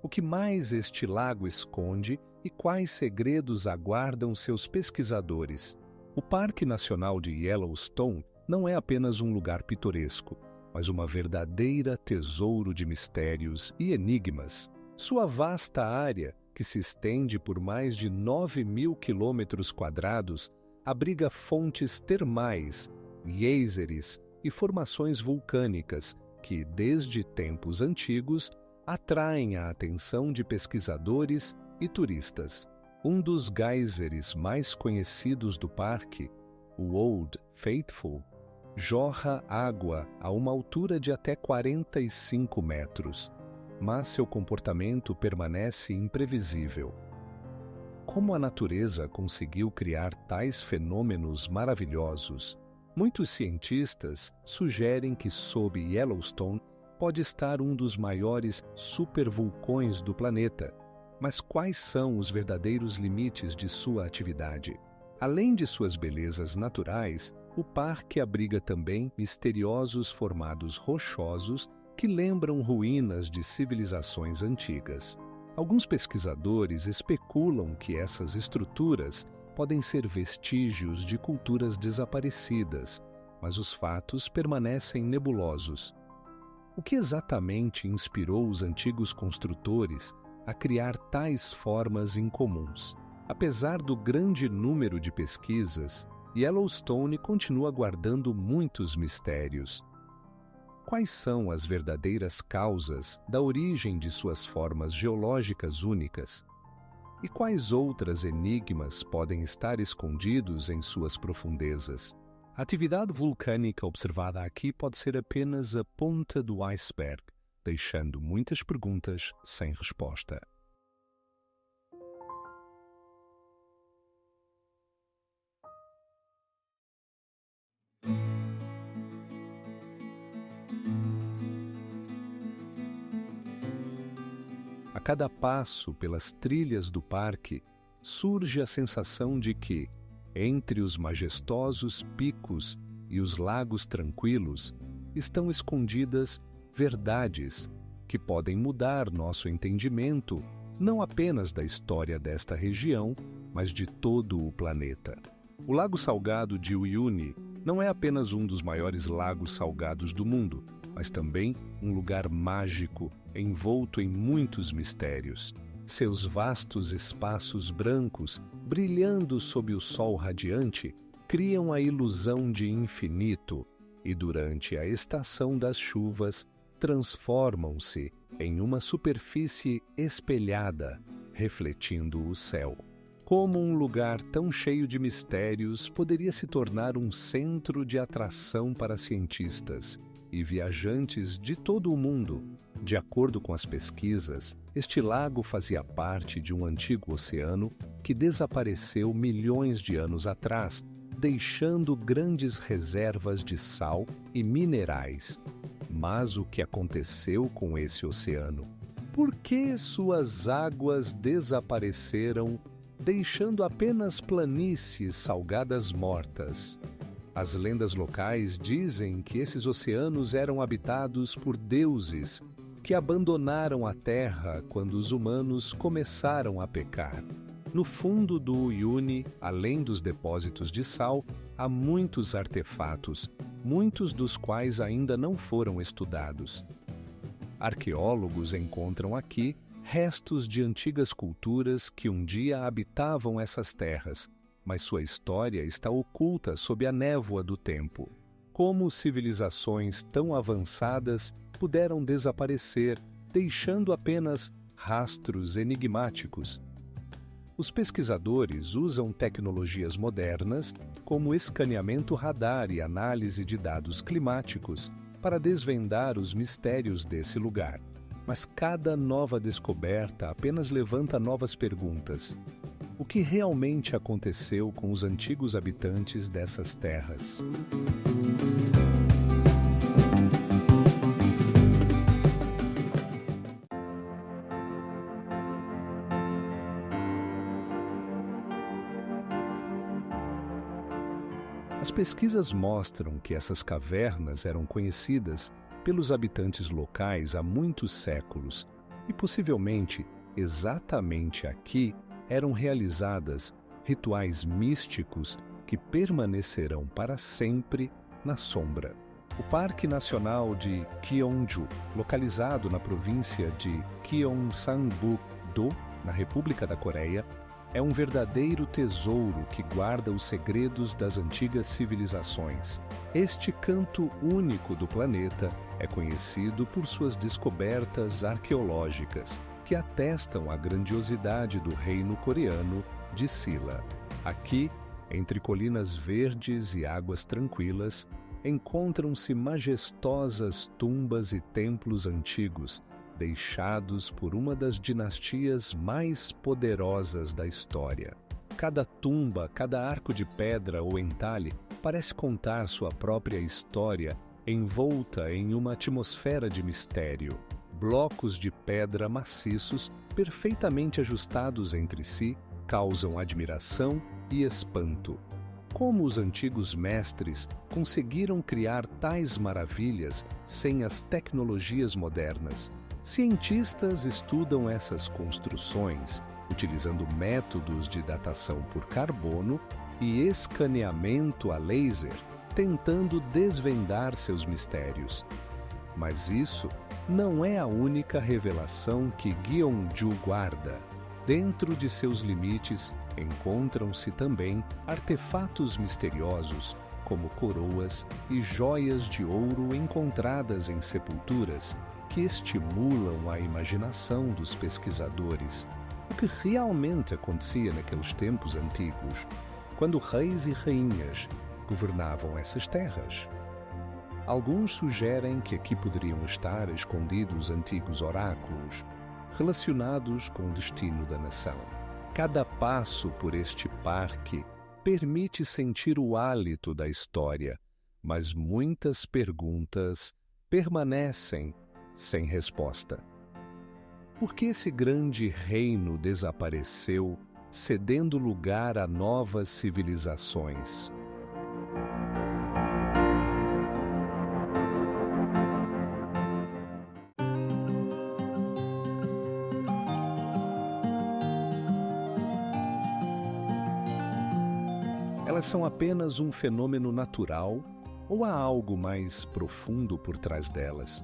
A: O que mais este lago esconde e quais segredos aguardam seus pesquisadores? O Parque Nacional de Yellowstone não é apenas um lugar pitoresco, mas uma verdadeira tesouro de mistérios e enigmas. Sua vasta área, que se estende por mais de 9.000 quilômetros quadrados, abriga fontes termais, geysers e formações vulcânicas que, desde tempos antigos, atraem a atenção de pesquisadores e turistas. Um dos geysers mais conhecidos do parque, o Old Faithful, jorra água a uma altura de até 45 metros, mas seu comportamento permanece imprevisível. Como a natureza conseguiu criar tais fenômenos maravilhosos? Muitos cientistas sugerem que sob Yellowstone pode estar um dos maiores supervulcões do planeta. Mas quais são os verdadeiros limites de sua atividade? Além de suas belezas naturais, o parque abriga também misteriosos formados rochosos que lembram ruínas de civilizações antigas. Alguns pesquisadores especulam que essas estruturas podem ser vestígios de culturas desaparecidas, mas os fatos permanecem nebulosos. O que exatamente inspirou os antigos construtores a criar tais formas incomuns? Apesar do grande número de pesquisas, Yellowstone continua guardando muitos mistérios. Quais são as verdadeiras causas da origem de suas formas geológicas únicas? E quais outras enigmas podem estar escondidos em suas profundezas? A atividade vulcânica observada aqui pode ser apenas a ponta do iceberg, deixando muitas perguntas sem resposta. A cada passo pelas trilhas do parque, surge a sensação de que, entre os majestosos picos e os lagos tranquilos, estão escondidas verdades que podem mudar nosso entendimento não apenas da história desta região, mas de todo o planeta. O Lago Salgado de Uyuni não é apenas um dos maiores lagos salgados do mundo, mas também um lugar mágico envolto em muitos mistérios. Seus vastos espaços brancos, brilhando sob o sol radiante, criam a ilusão de infinito e, durante a estação das chuvas, transformam-se em uma superfície espelhada, refletindo o céu. Como um lugar tão cheio de mistérios poderia se tornar um centro de atração para cientistas e viajantes de todo o mundo? De acordo com as pesquisas, este lago fazia parte de um antigo oceano que desapareceu milhões de anos atrás, deixando grandes reservas de sal e minerais. Mas o que aconteceu com esse oceano? Por que suas águas desapareceram, deixando apenas planícies salgadas mortas? As lendas locais dizem que esses oceanos eram habitados por deuses que abandonaram a terra quando os humanos começaram a pecar. No fundo do Uyuni, além dos depósitos de sal, há muitos artefatos, muitos dos quais ainda não foram estudados. Arqueólogos encontram aqui restos de antigas culturas que um dia habitavam essas terras, mas sua história está oculta sob a névoa do tempo. Como civilizações tão avançadas puderam desaparecer, deixando apenas rastros enigmáticos? Os pesquisadores usam tecnologias modernas, como escaneamento radar e análise de dados climáticos, para desvendar os mistérios desse lugar. Mas cada nova descoberta apenas levanta novas perguntas. O que realmente aconteceu com os antigos habitantes dessas terras? As pesquisas mostram que essas cavernas eram conhecidas pelos habitantes locais há muitos séculos e possivelmente exatamente aqui eram realizadas rituais místicos que permanecerão para sempre na sombra. O Parque Nacional de Gyeongju, localizado na província de Gyeongsang-gu-do, na República da Coreia, é um verdadeiro tesouro que guarda os segredos das antigas civilizações. Este canto único do planeta é conhecido por suas descobertas arqueológicas, que atestam a grandiosidade do reino coreano de Silla. Aqui, entre colinas verdes e águas tranquilas, encontram-se majestosas tumbas e templos antigos, deixados por uma das dinastias mais poderosas da história. Cada tumba, cada arco de pedra ou entalhe parece contar sua própria história, envolta em uma atmosfera de mistério. Blocos de pedra maciços, perfeitamente ajustados entre si, causam admiração e espanto. Como os antigos mestres conseguiram criar tais maravilhas sem as tecnologias modernas? Cientistas estudam essas construções utilizando métodos de datação por carbono e escaneamento a laser, tentando desvendar seus mistérios. Mas isso não é a única revelação que Gyeongju guarda. Dentro de seus limites, encontram-se também artefatos misteriosos, como coroas e joias de ouro encontradas em sepulturas, que estimulam a imaginação dos pesquisadores. O que realmente acontecia naqueles tempos antigos, quando reis e rainhas governavam essas terras? Alguns sugerem que aqui poderiam estar escondidos antigos oráculos, relacionados com o destino da nação. Cada passo por este parque permite sentir o hálito da história, mas muitas perguntas permanecem sem resposta. Por que esse grande reino desapareceu, cedendo lugar a novas civilizações? Elas são apenas um fenômeno natural ou há algo mais profundo por trás delas?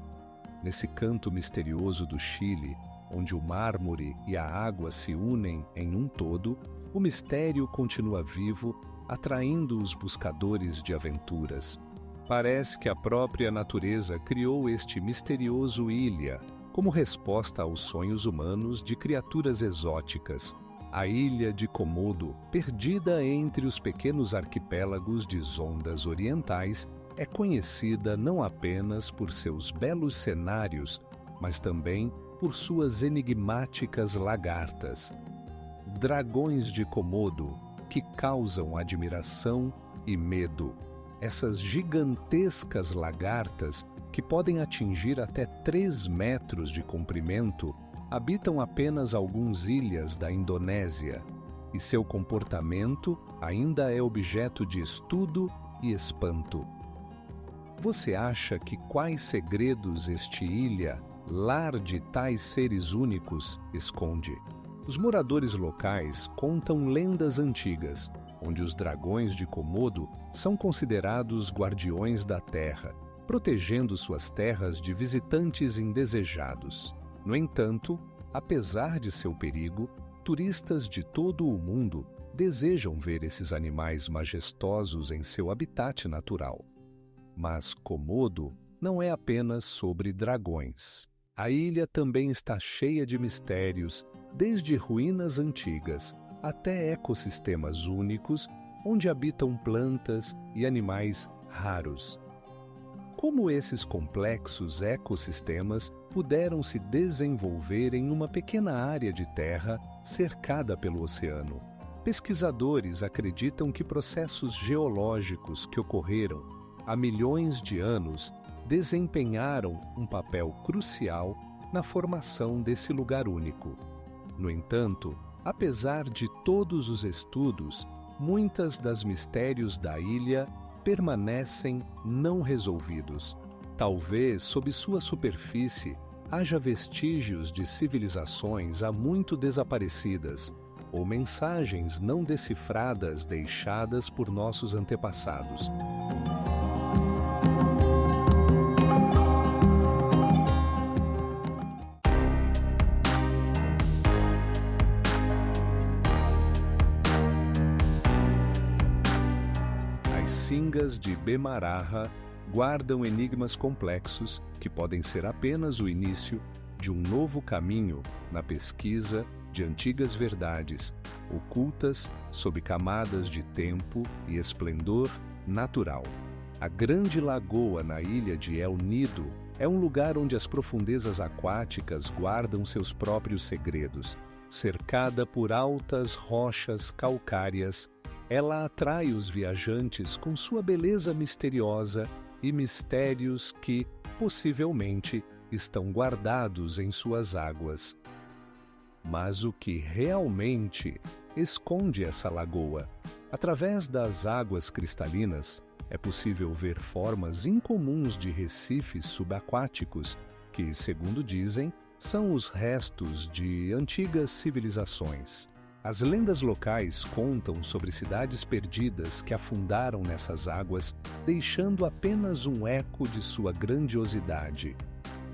A: Nesse canto misterioso do Chile, onde o mármore e a água se unem em um todo, o mistério continua vivo, atraindo os buscadores de aventuras. Parece que a própria natureza criou este misterioso ilha, como resposta aos sonhos humanos de criaturas exóticas. A ilha de Komodo, perdida entre os pequenos arquipélagos de Zondas Orientais, é conhecida não apenas por seus belos cenários, mas também por suas enigmáticas lagartas. Dragões de Komodo, que causam admiração e medo. Essas gigantescas lagartas, que podem atingir até 3 metros de comprimento, habitam apenas algumas ilhas da Indonésia, e seu comportamento ainda é objeto de estudo e espanto. Você acha que quais segredos este ilha, lar de tais seres únicos, esconde? Os moradores locais contam lendas antigas, onde os dragões de Komodo são considerados guardiões da terra, protegendo suas terras de visitantes indesejados. No entanto, apesar de seu perigo, turistas de todo o mundo desejam ver esses animais majestosos em seu habitat natural. Mas Komodo não é apenas sobre dragões. A ilha também está cheia de mistérios, desde ruínas antigas até ecossistemas únicos, onde habitam plantas e animais raros. Como esses complexos ecossistemas puderam se desenvolver em uma pequena área de terra cercada pelo oceano? Pesquisadores acreditam que processos geológicos que ocorreram há milhões de anos desempenharam um papel crucial na formação desse lugar único. No entanto, apesar de todos os estudos, muitas das mistérios da ilha permanecem não resolvidos. Talvez, sob sua superfície, haja vestígios de civilizações há muito desaparecidas, ou mensagens não decifradas deixadas por nossos antepassados. As singas de Bemaraha guardam enigmas complexos que podem ser apenas o início de um novo caminho na pesquisa de antigas verdades, ocultas sob camadas de tempo e esplendor natural. A grande lagoa na ilha de El Nido é um lugar onde as profundezas aquáticas guardam seus próprios segredos. Cercada por altas rochas calcárias, ela atrai os viajantes com sua beleza misteriosa e mistérios que, possivelmente, estão guardados em suas águas. Mas o que realmente esconde essa lagoa? Através das águas cristalinas, é possível ver formas incomuns de recifes subaquáticos que, segundo dizem, são os restos de antigas civilizações. As lendas locais contam sobre cidades perdidas que afundaram nessas águas, deixando apenas um eco de sua grandiosidade.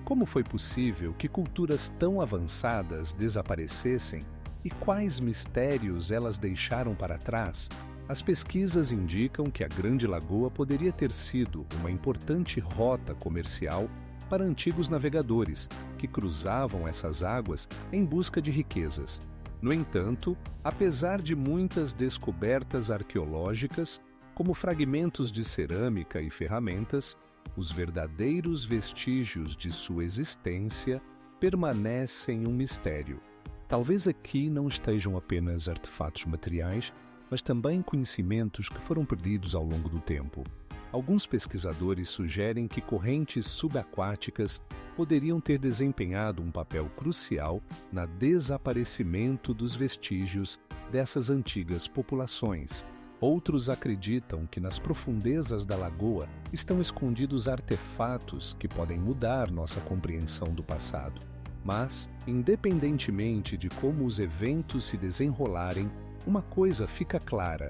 A: Como foi possível que culturas tão avançadas desaparecessem e quais mistérios elas deixaram para trás? As pesquisas indicam que a Grande Lagoa poderia ter sido uma importante rota comercial para antigos navegadores que cruzavam essas águas em busca de riquezas. No entanto, apesar de muitas descobertas arqueológicas, como fragmentos de cerâmica e ferramentas, os verdadeiros vestígios de sua existência permanecem um mistério. Talvez aqui não estejam apenas artefatos materiais, mas também conhecimentos que foram perdidos ao longo do tempo. Alguns pesquisadores sugerem que correntes subaquáticas poderiam ter desempenhado um papel crucial no desaparecimento dos vestígios dessas antigas populações. Outros acreditam que nas profundezas da lagoa estão escondidos artefatos que podem mudar nossa compreensão do passado. Mas, independentemente de como os eventos se desenrolarem, uma coisa fica clara: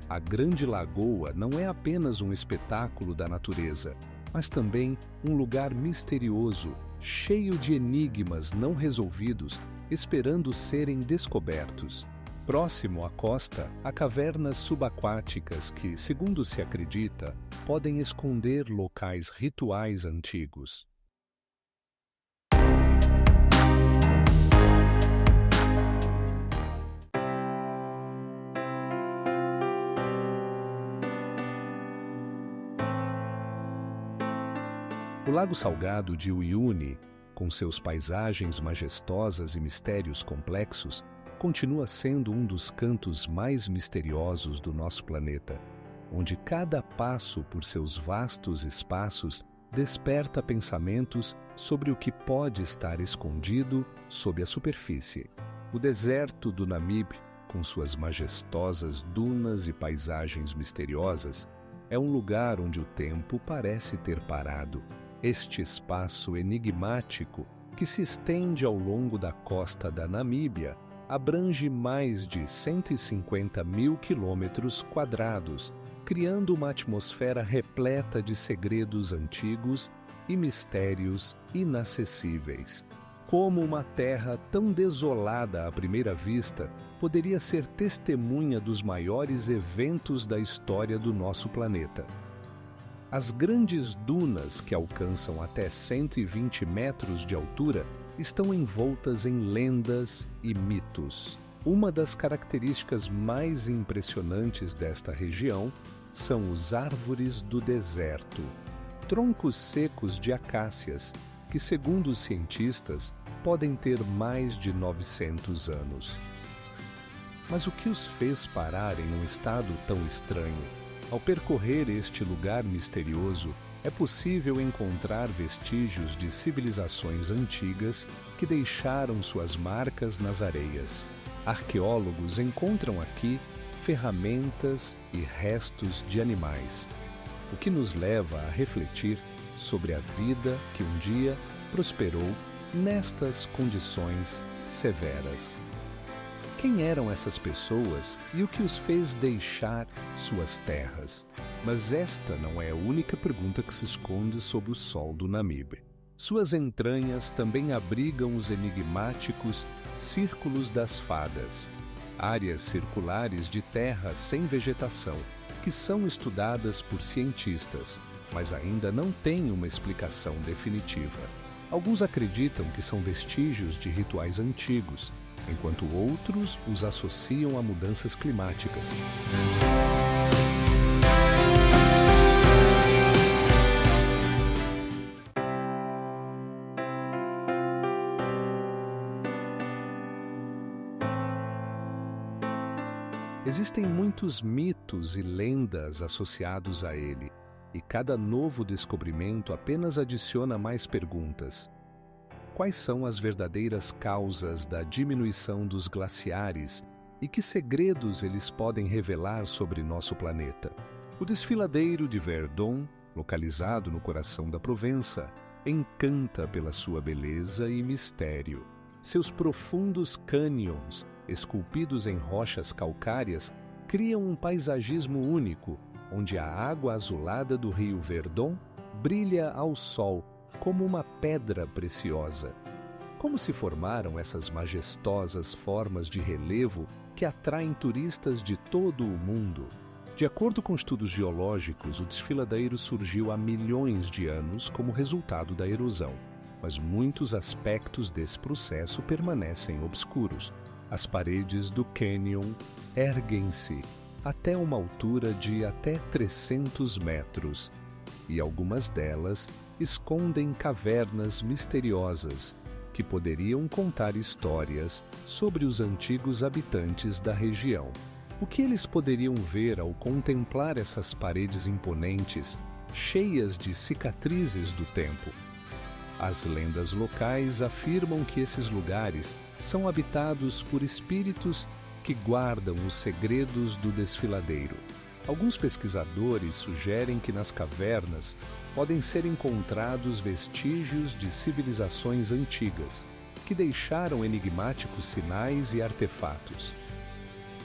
A: a Grande Lagoa não é apenas um espetáculo da natureza, mas também um lugar misterioso, cheio de enigmas não resolvidos, esperando serem descobertos. Próximo à costa, há cavernas subaquáticas que, segundo se acredita, podem esconder locais rituais antigos. O Lago Salgado de Uyuni, com seus paisagens majestosas e mistérios complexos, continua sendo um dos cantos mais misteriosos do nosso planeta, onde cada passo por seus vastos espaços desperta pensamentos sobre o que pode estar escondido sob a superfície. O deserto do Namibe, com suas majestosas dunas e paisagens misteriosas, é um lugar onde o tempo parece ter parado. Este espaço enigmático, que se estende ao longo da costa da Namíbia, abrange mais de 150 mil quilômetros quadrados, criando uma atmosfera repleta de segredos antigos e mistérios inacessíveis. Como uma terra tão desolada à primeira vista poderia ser testemunha dos maiores eventos da história do nosso planeta? As grandes dunas, que alcançam até 120 metros de altura, estão envoltas em lendas e mitos. Uma das características mais impressionantes desta região são os árvores do deserto, troncos secos de acácias, que, segundo os cientistas, podem ter mais de 900 anos. Mas o que os fez parar em um estado tão estranho? Ao percorrer este lugar misterioso, é possível encontrar vestígios de civilizações antigas que deixaram suas marcas nas areias. Arqueólogos encontram aqui ferramentas e restos de animais, o que nos leva a refletir sobre a vida que um dia prosperou nestas condições severas. Quem eram essas pessoas e o que os fez deixar suas terras? Mas esta não é a única pergunta que se esconde sob o sol do Namibe. Suas entranhas também abrigam os enigmáticos Círculos das Fadas, áreas circulares de terra sem vegetação, que são estudadas por cientistas, mas ainda não têm uma explicação definitiva. Alguns acreditam que são vestígios de rituais antigos, enquanto outros os associam a mudanças climáticas. Existem muitos mitos e lendas associados a ele, e cada novo descobrimento apenas adiciona mais perguntas. Quais são as verdadeiras causas da diminuição dos glaciares e que segredos eles podem revelar sobre nosso planeta? O desfiladeiro de Verdun, localizado no coração da Provença, encanta pela sua beleza e mistério. Seus profundos cânions, esculpidos em rochas calcárias, criam um paisagismo único, onde a água azulada do rio Verdun brilha ao sol como uma pedra preciosa. Como se formaram essas majestosas formas de relevo que atraem turistas de todo o mundo? De acordo com estudos geológicos, o desfiladeiro surgiu há milhões de anos como resultado da erosão, mas muitos aspectos desse processo permanecem obscuros. As paredes do cânion erguem-se até uma altura de até 300 metros, e algumas delas escondem cavernas misteriosas que poderiam contar histórias sobre os antigos habitantes da região. O que eles poderiam ver ao contemplar essas paredes imponentes, cheias de cicatrizes do tempo? As lendas locais afirmam que esses lugares são habitados por espíritos que guardam os segredos do desfiladeiro. Alguns pesquisadores sugerem que nas cavernas podem ser encontrados vestígios de civilizações antigas, que deixaram enigmáticos sinais e artefatos.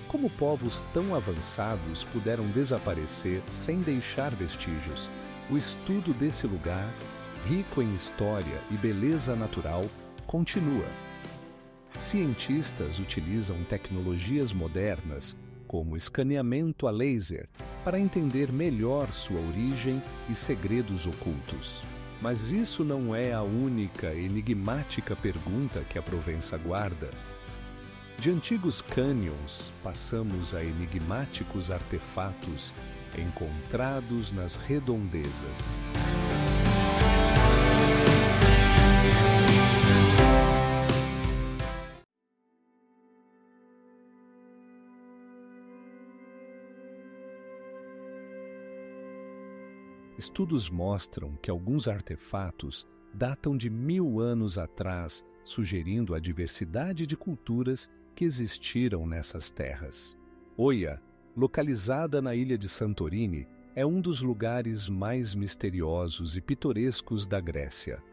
A: Como povos tão avançados puderam desaparecer sem deixar vestígios? O estudo desse lugar, rico em história e beleza natural, continua. Cientistas utilizam tecnologias modernas, como escaneamento a laser, para entender melhor sua origem e segredos ocultos. Mas isso não é a única enigmática pergunta que a Provença guarda. De antigos cânions, passamos a enigmáticos artefatos encontrados nas redondezas. Estudos mostram que alguns artefatos datam de 1000 anos atrás, sugerindo a diversidade de culturas que existiram nessas terras. Oia, localizada na ilha de Santorini, é um dos lugares mais misteriosos e pitorescos da Grécia.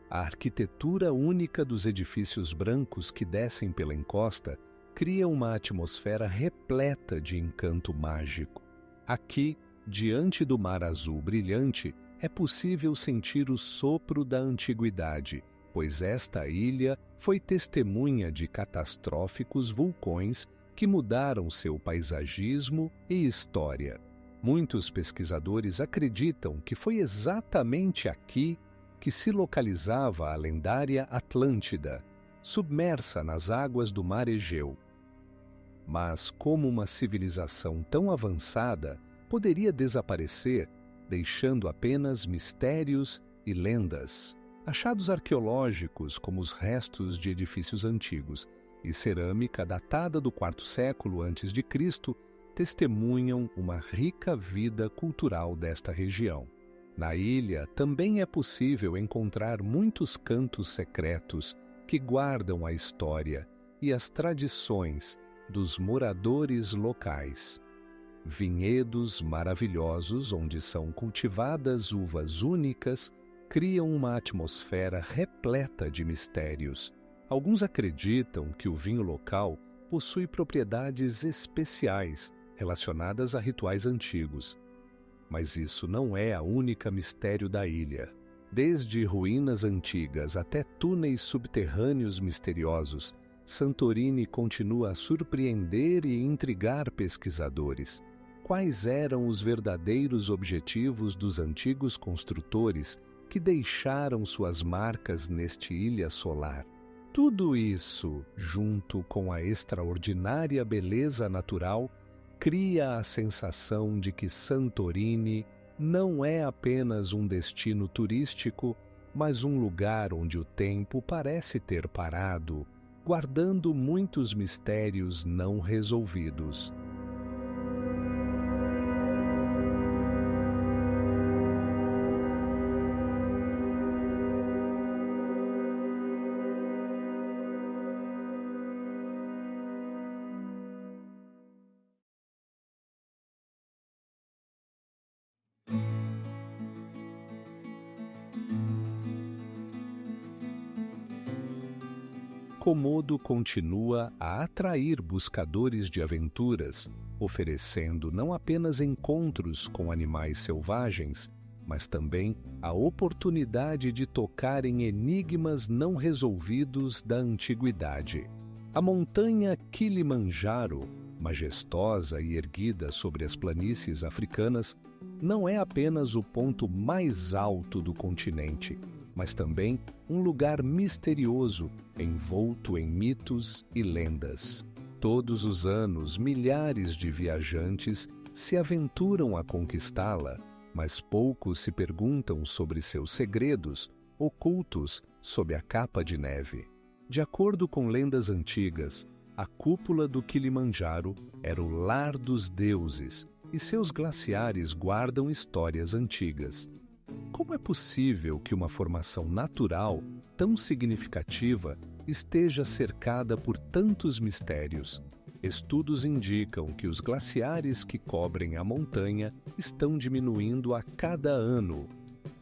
A: A arquitetura única dos edifícios brancos que descem pela encosta cria uma atmosfera repleta de encanto mágico. Aqui, diante do mar azul brilhante, é possível sentir o sopro da antiguidade, pois esta ilha foi testemunha de catastróficos vulcões que mudaram seu paisagismo e história. Muitos pesquisadores acreditam que foi exatamente aqui que se localizava a lendária Atlântida, submersa nas águas do mar Egeu. Mas como uma civilização tão avançada poderia desaparecer, deixando apenas mistérios e lendas? Achados arqueológicos, como os restos de edifícios antigos e cerâmica datada do IV século a.C., testemunham uma rica vida cultural desta região. Na ilha também é possível encontrar muitos cantos secretos que guardam a história e as tradições dos moradores locais. Vinhedos maravilhosos onde são cultivadas uvas únicas criam uma atmosfera repleta de mistérios. Alguns acreditam que o vinho local possui propriedades especiais relacionadas a rituais antigos. Mas isso não é a única mistério da ilha. Desde ruínas antigas até túneis subterrâneos misteriosos, Santorini continua a surpreender e intrigar pesquisadores. Quais eram os verdadeiros objetivos dos antigos construtores que deixaram suas marcas neste ilha solar? Tudo isso, junto com a extraordinária beleza natural, cria a sensação de que Santorini não é apenas um destino turístico, mas um lugar onde o tempo parece ter parado, guardando muitos mistérios não resolvidos. Komodo continua a atrair buscadores de aventuras, oferecendo não apenas encontros com animais selvagens, mas também a oportunidade de tocar em enigmas não resolvidos da antiguidade. A montanha Kilimanjaro, majestosa e erguida sobre as planícies africanas, não é apenas o ponto mais alto do continente, mas também um lugar misterioso, envolto em mitos e lendas. Todos os anos, milhares de viajantes se aventuram a conquistá-la, mas poucos se perguntam sobre seus segredos ocultos sob a capa de neve. De acordo com lendas antigas, a cúpula do Kilimanjaro era o lar dos deuses e seus glaciares guardam histórias antigas. Como é possível que uma formação natural tão significativa esteja cercada por tantos mistérios? Estudos indicam que os glaciares que cobrem a montanha estão diminuindo a cada ano.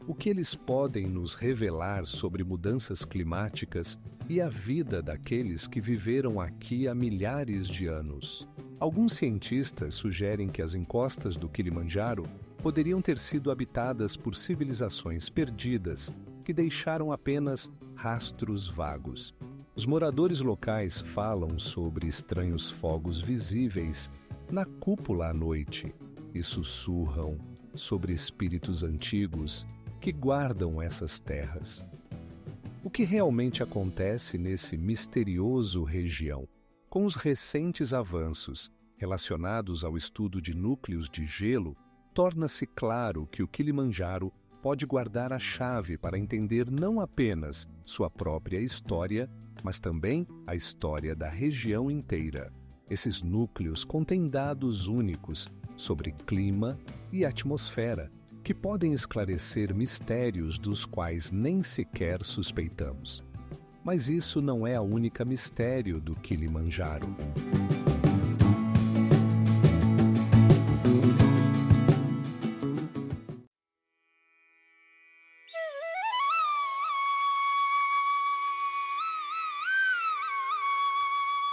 A: O que eles podem nos revelar sobre mudanças climáticas e a vida daqueles que viveram aqui há milhares de anos? Alguns cientistas sugerem que as encostas do Kilimanjaro poderiam ter sido habitadas por civilizações perdidas, que deixaram apenas rastros vagos. Os moradores locais falam sobre estranhos fogos visíveis na cúpula à noite e sussurram sobre espíritos antigos que guardam essas terras. O que realmente acontece nesse misterioso região? Com os recentes avanços relacionados ao estudo de núcleos de gelo, torna-se claro que o Kilimanjaro pode guardar a chave para entender não apenas sua própria história, mas também a história da região inteira. Esses núcleos contêm dados únicos sobre clima e atmosfera, que podem esclarecer mistérios dos quais nem sequer suspeitamos. Mas isso não é o único mistério do Kilimanjaro.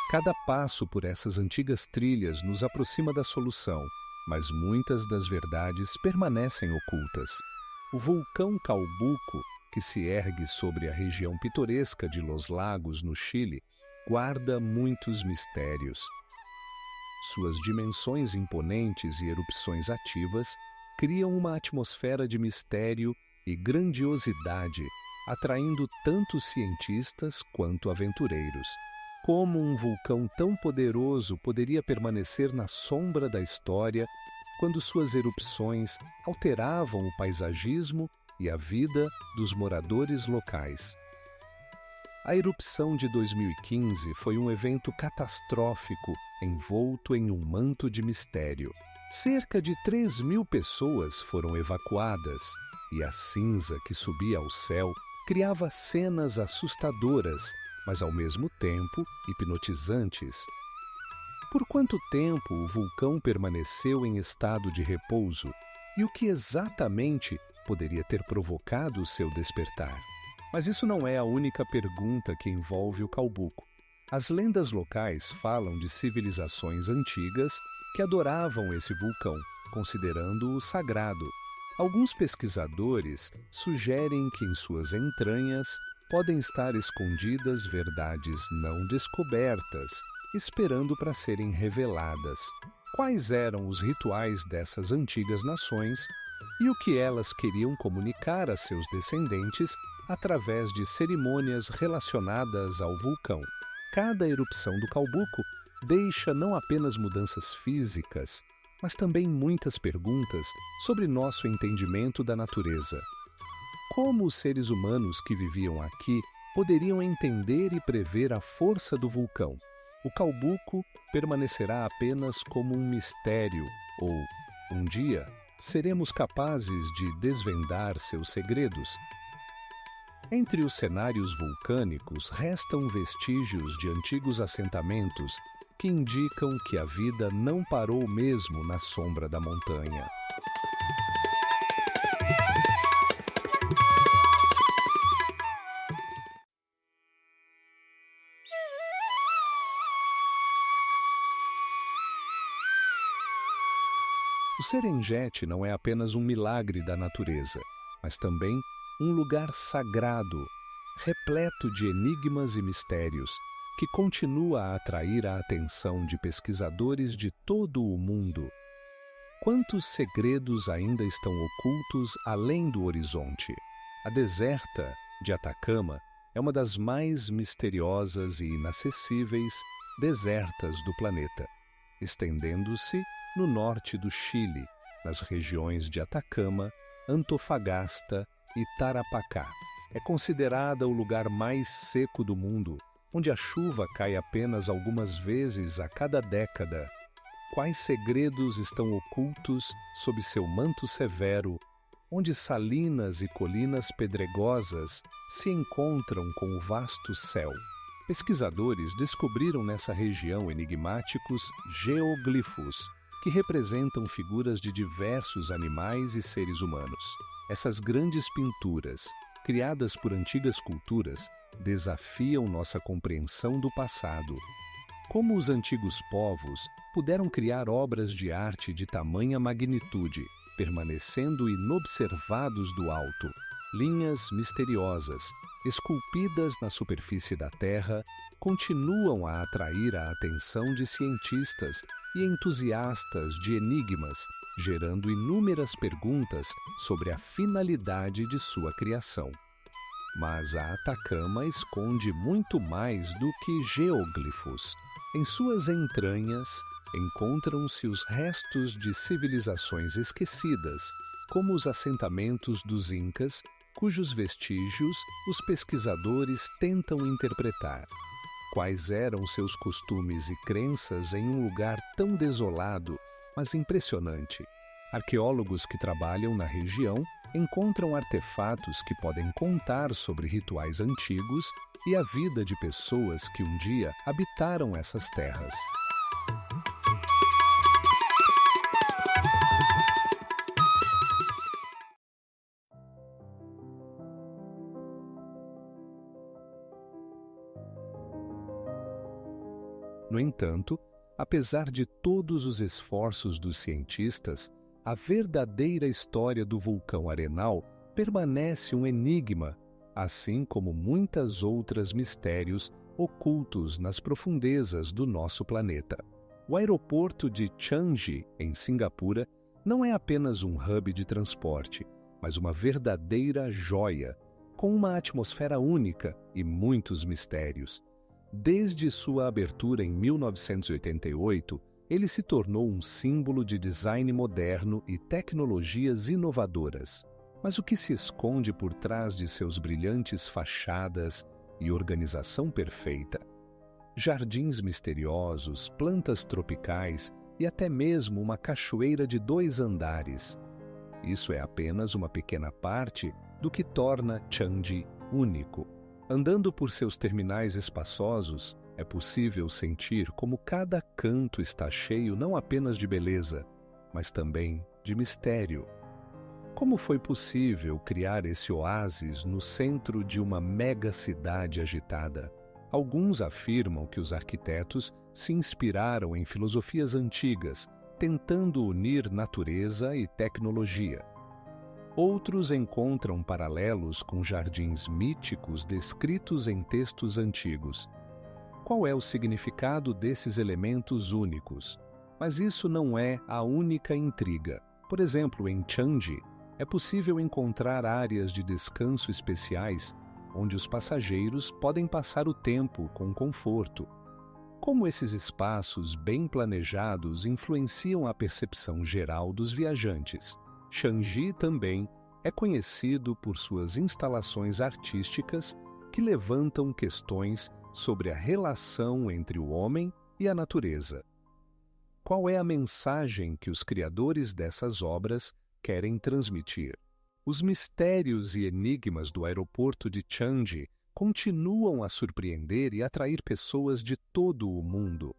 A: Cada passo por essas antigas trilhas nos aproxima da solução, mas muitas das verdades permanecem ocultas. O vulcão Calbuco, que se ergue sobre a região pitoresca de Los Lagos, no Chile, guarda muitos mistérios. Suas dimensões imponentes e erupções ativas criam uma atmosfera de mistério e grandiosidade, atraindo tanto cientistas quanto aventureiros. Como um vulcão tão poderoso poderia permanecer na sombra da história quando suas erupções alteravam o paisagismo e a vida dos moradores locais? A erupção de 2015 foi um evento catastrófico envolto em um manto de mistério. Cerca de 3.000 pessoas foram evacuadas e a cinza que subia ao céu criava cenas assustadoras, mas ao mesmo tempo hipnotizantes. Por quanto tempo o vulcão permaneceu em estado de repouso e o que exatamente poderia ter provocado o seu despertar? Mas isso não é a única pergunta que envolve o Calbuco. As lendas locais falam de civilizações antigas que adoravam esse vulcão, considerando-o sagrado. Alguns pesquisadores sugerem que em suas entranhas podem estar escondidas verdades não descobertas, esperando para serem reveladas. Quais eram os rituais dessas antigas nações e o que elas queriam comunicar a seus descendentes através de cerimônias relacionadas ao vulcão? Cada erupção do Calbuco deixa não apenas mudanças físicas, mas também muitas perguntas sobre nosso entendimento da natureza. Como os seres humanos que viviam aqui poderiam entender e prever a força do vulcão? O Calbuco permanecerá apenas como um mistério, ou, um dia, seremos capazes de desvendar seus segredos? Entre os cenários vulcânicos restam vestígios de antigos assentamentos que indicam que a vida não parou mesmo na sombra da montanha. O Serengeti não é apenas um milagre da natureza, mas também um lugar sagrado, repleto de enigmas e mistérios, que continua a atrair a atenção de pesquisadores de todo o mundo. Quantos segredos ainda estão ocultos além do horizonte? A deserta de Atacama é uma das mais misteriosas e inacessíveis desertas do planeta, estendendo-se no norte do Chile, nas regiões de Atacama, Antofagasta e Tarapacá. É considerada o lugar mais seco do mundo, onde a chuva cai apenas algumas vezes a cada década. Quais segredos estão ocultos sob seu manto severo, onde salinas e colinas pedregosas se encontram com o vasto céu? Pesquisadores descobriram nessa região enigmáticos geoglifos, que representam figuras de diversos animais e seres humanos. Essas grandes pinturas, criadas por antigas culturas, desafiam nossa compreensão do passado. Como os antigos povos puderam criar obras de arte de tamanha magnitude, permanecendo inobservados do alto? Linhas misteriosas, esculpidas na superfície da Terra, continuam a atrair a atenção de cientistas e entusiastas de enigmas, gerando inúmeras perguntas sobre a finalidade de sua criação. Mas a Atacama esconde muito mais do que geóglifos. Em suas entranhas encontram-se os restos de civilizações esquecidas, como os assentamentos dos Incas, cujos vestígios os pesquisadores tentam interpretar. Quais eram seus costumes e crenças em um lugar tão desolado, mas impressionante? Arqueólogos que trabalham na região encontram artefatos que podem contar sobre rituais antigos e a vida de pessoas que um dia habitaram essas terras. No entanto, apesar de todos os esforços dos cientistas, a verdadeira história do vulcão Arenal permanece um enigma, assim como muitas outros mistérios ocultos nas profundezas do nosso planeta. O aeroporto de Changi, em Singapura, não é apenas um hub de transporte, mas uma verdadeira joia, com uma atmosfera única e muitos mistérios. Desde sua abertura em 1988, ele se tornou um símbolo de design moderno e tecnologias inovadoras. Mas o que se esconde por trás de seus brilhantes fachadas e organização perfeita? Jardins misteriosos, plantas tropicais e até mesmo uma cachoeira de 2 andares. Isso é apenas uma pequena parte do que torna Changi único. Andando por seus terminais espaçosos, é possível sentir como cada canto está cheio não apenas de beleza, mas também de mistério. Como foi possível criar esse oásis no centro de uma mega cidade agitada? Alguns afirmam que os arquitetos se inspiraram em filosofias antigas, tentando unir natureza e tecnologia. Outros encontram paralelos com jardins míticos descritos em textos antigos. Qual é o significado desses elementos únicos? Mas isso não é a única intriga. Por exemplo, em Changi, é possível encontrar áreas de descanso especiais, onde os passageiros podem passar o tempo com conforto. Como esses espaços bem planejados influenciam a percepção geral dos viajantes? Changi também é conhecido por suas instalações artísticas que levantam questões sobre a relação entre o homem e a natureza. Qual é a mensagem que os criadores dessas obras querem transmitir? Os mistérios e enigmas do aeroporto de Changi continuam a surpreender e atrair pessoas de todo o mundo.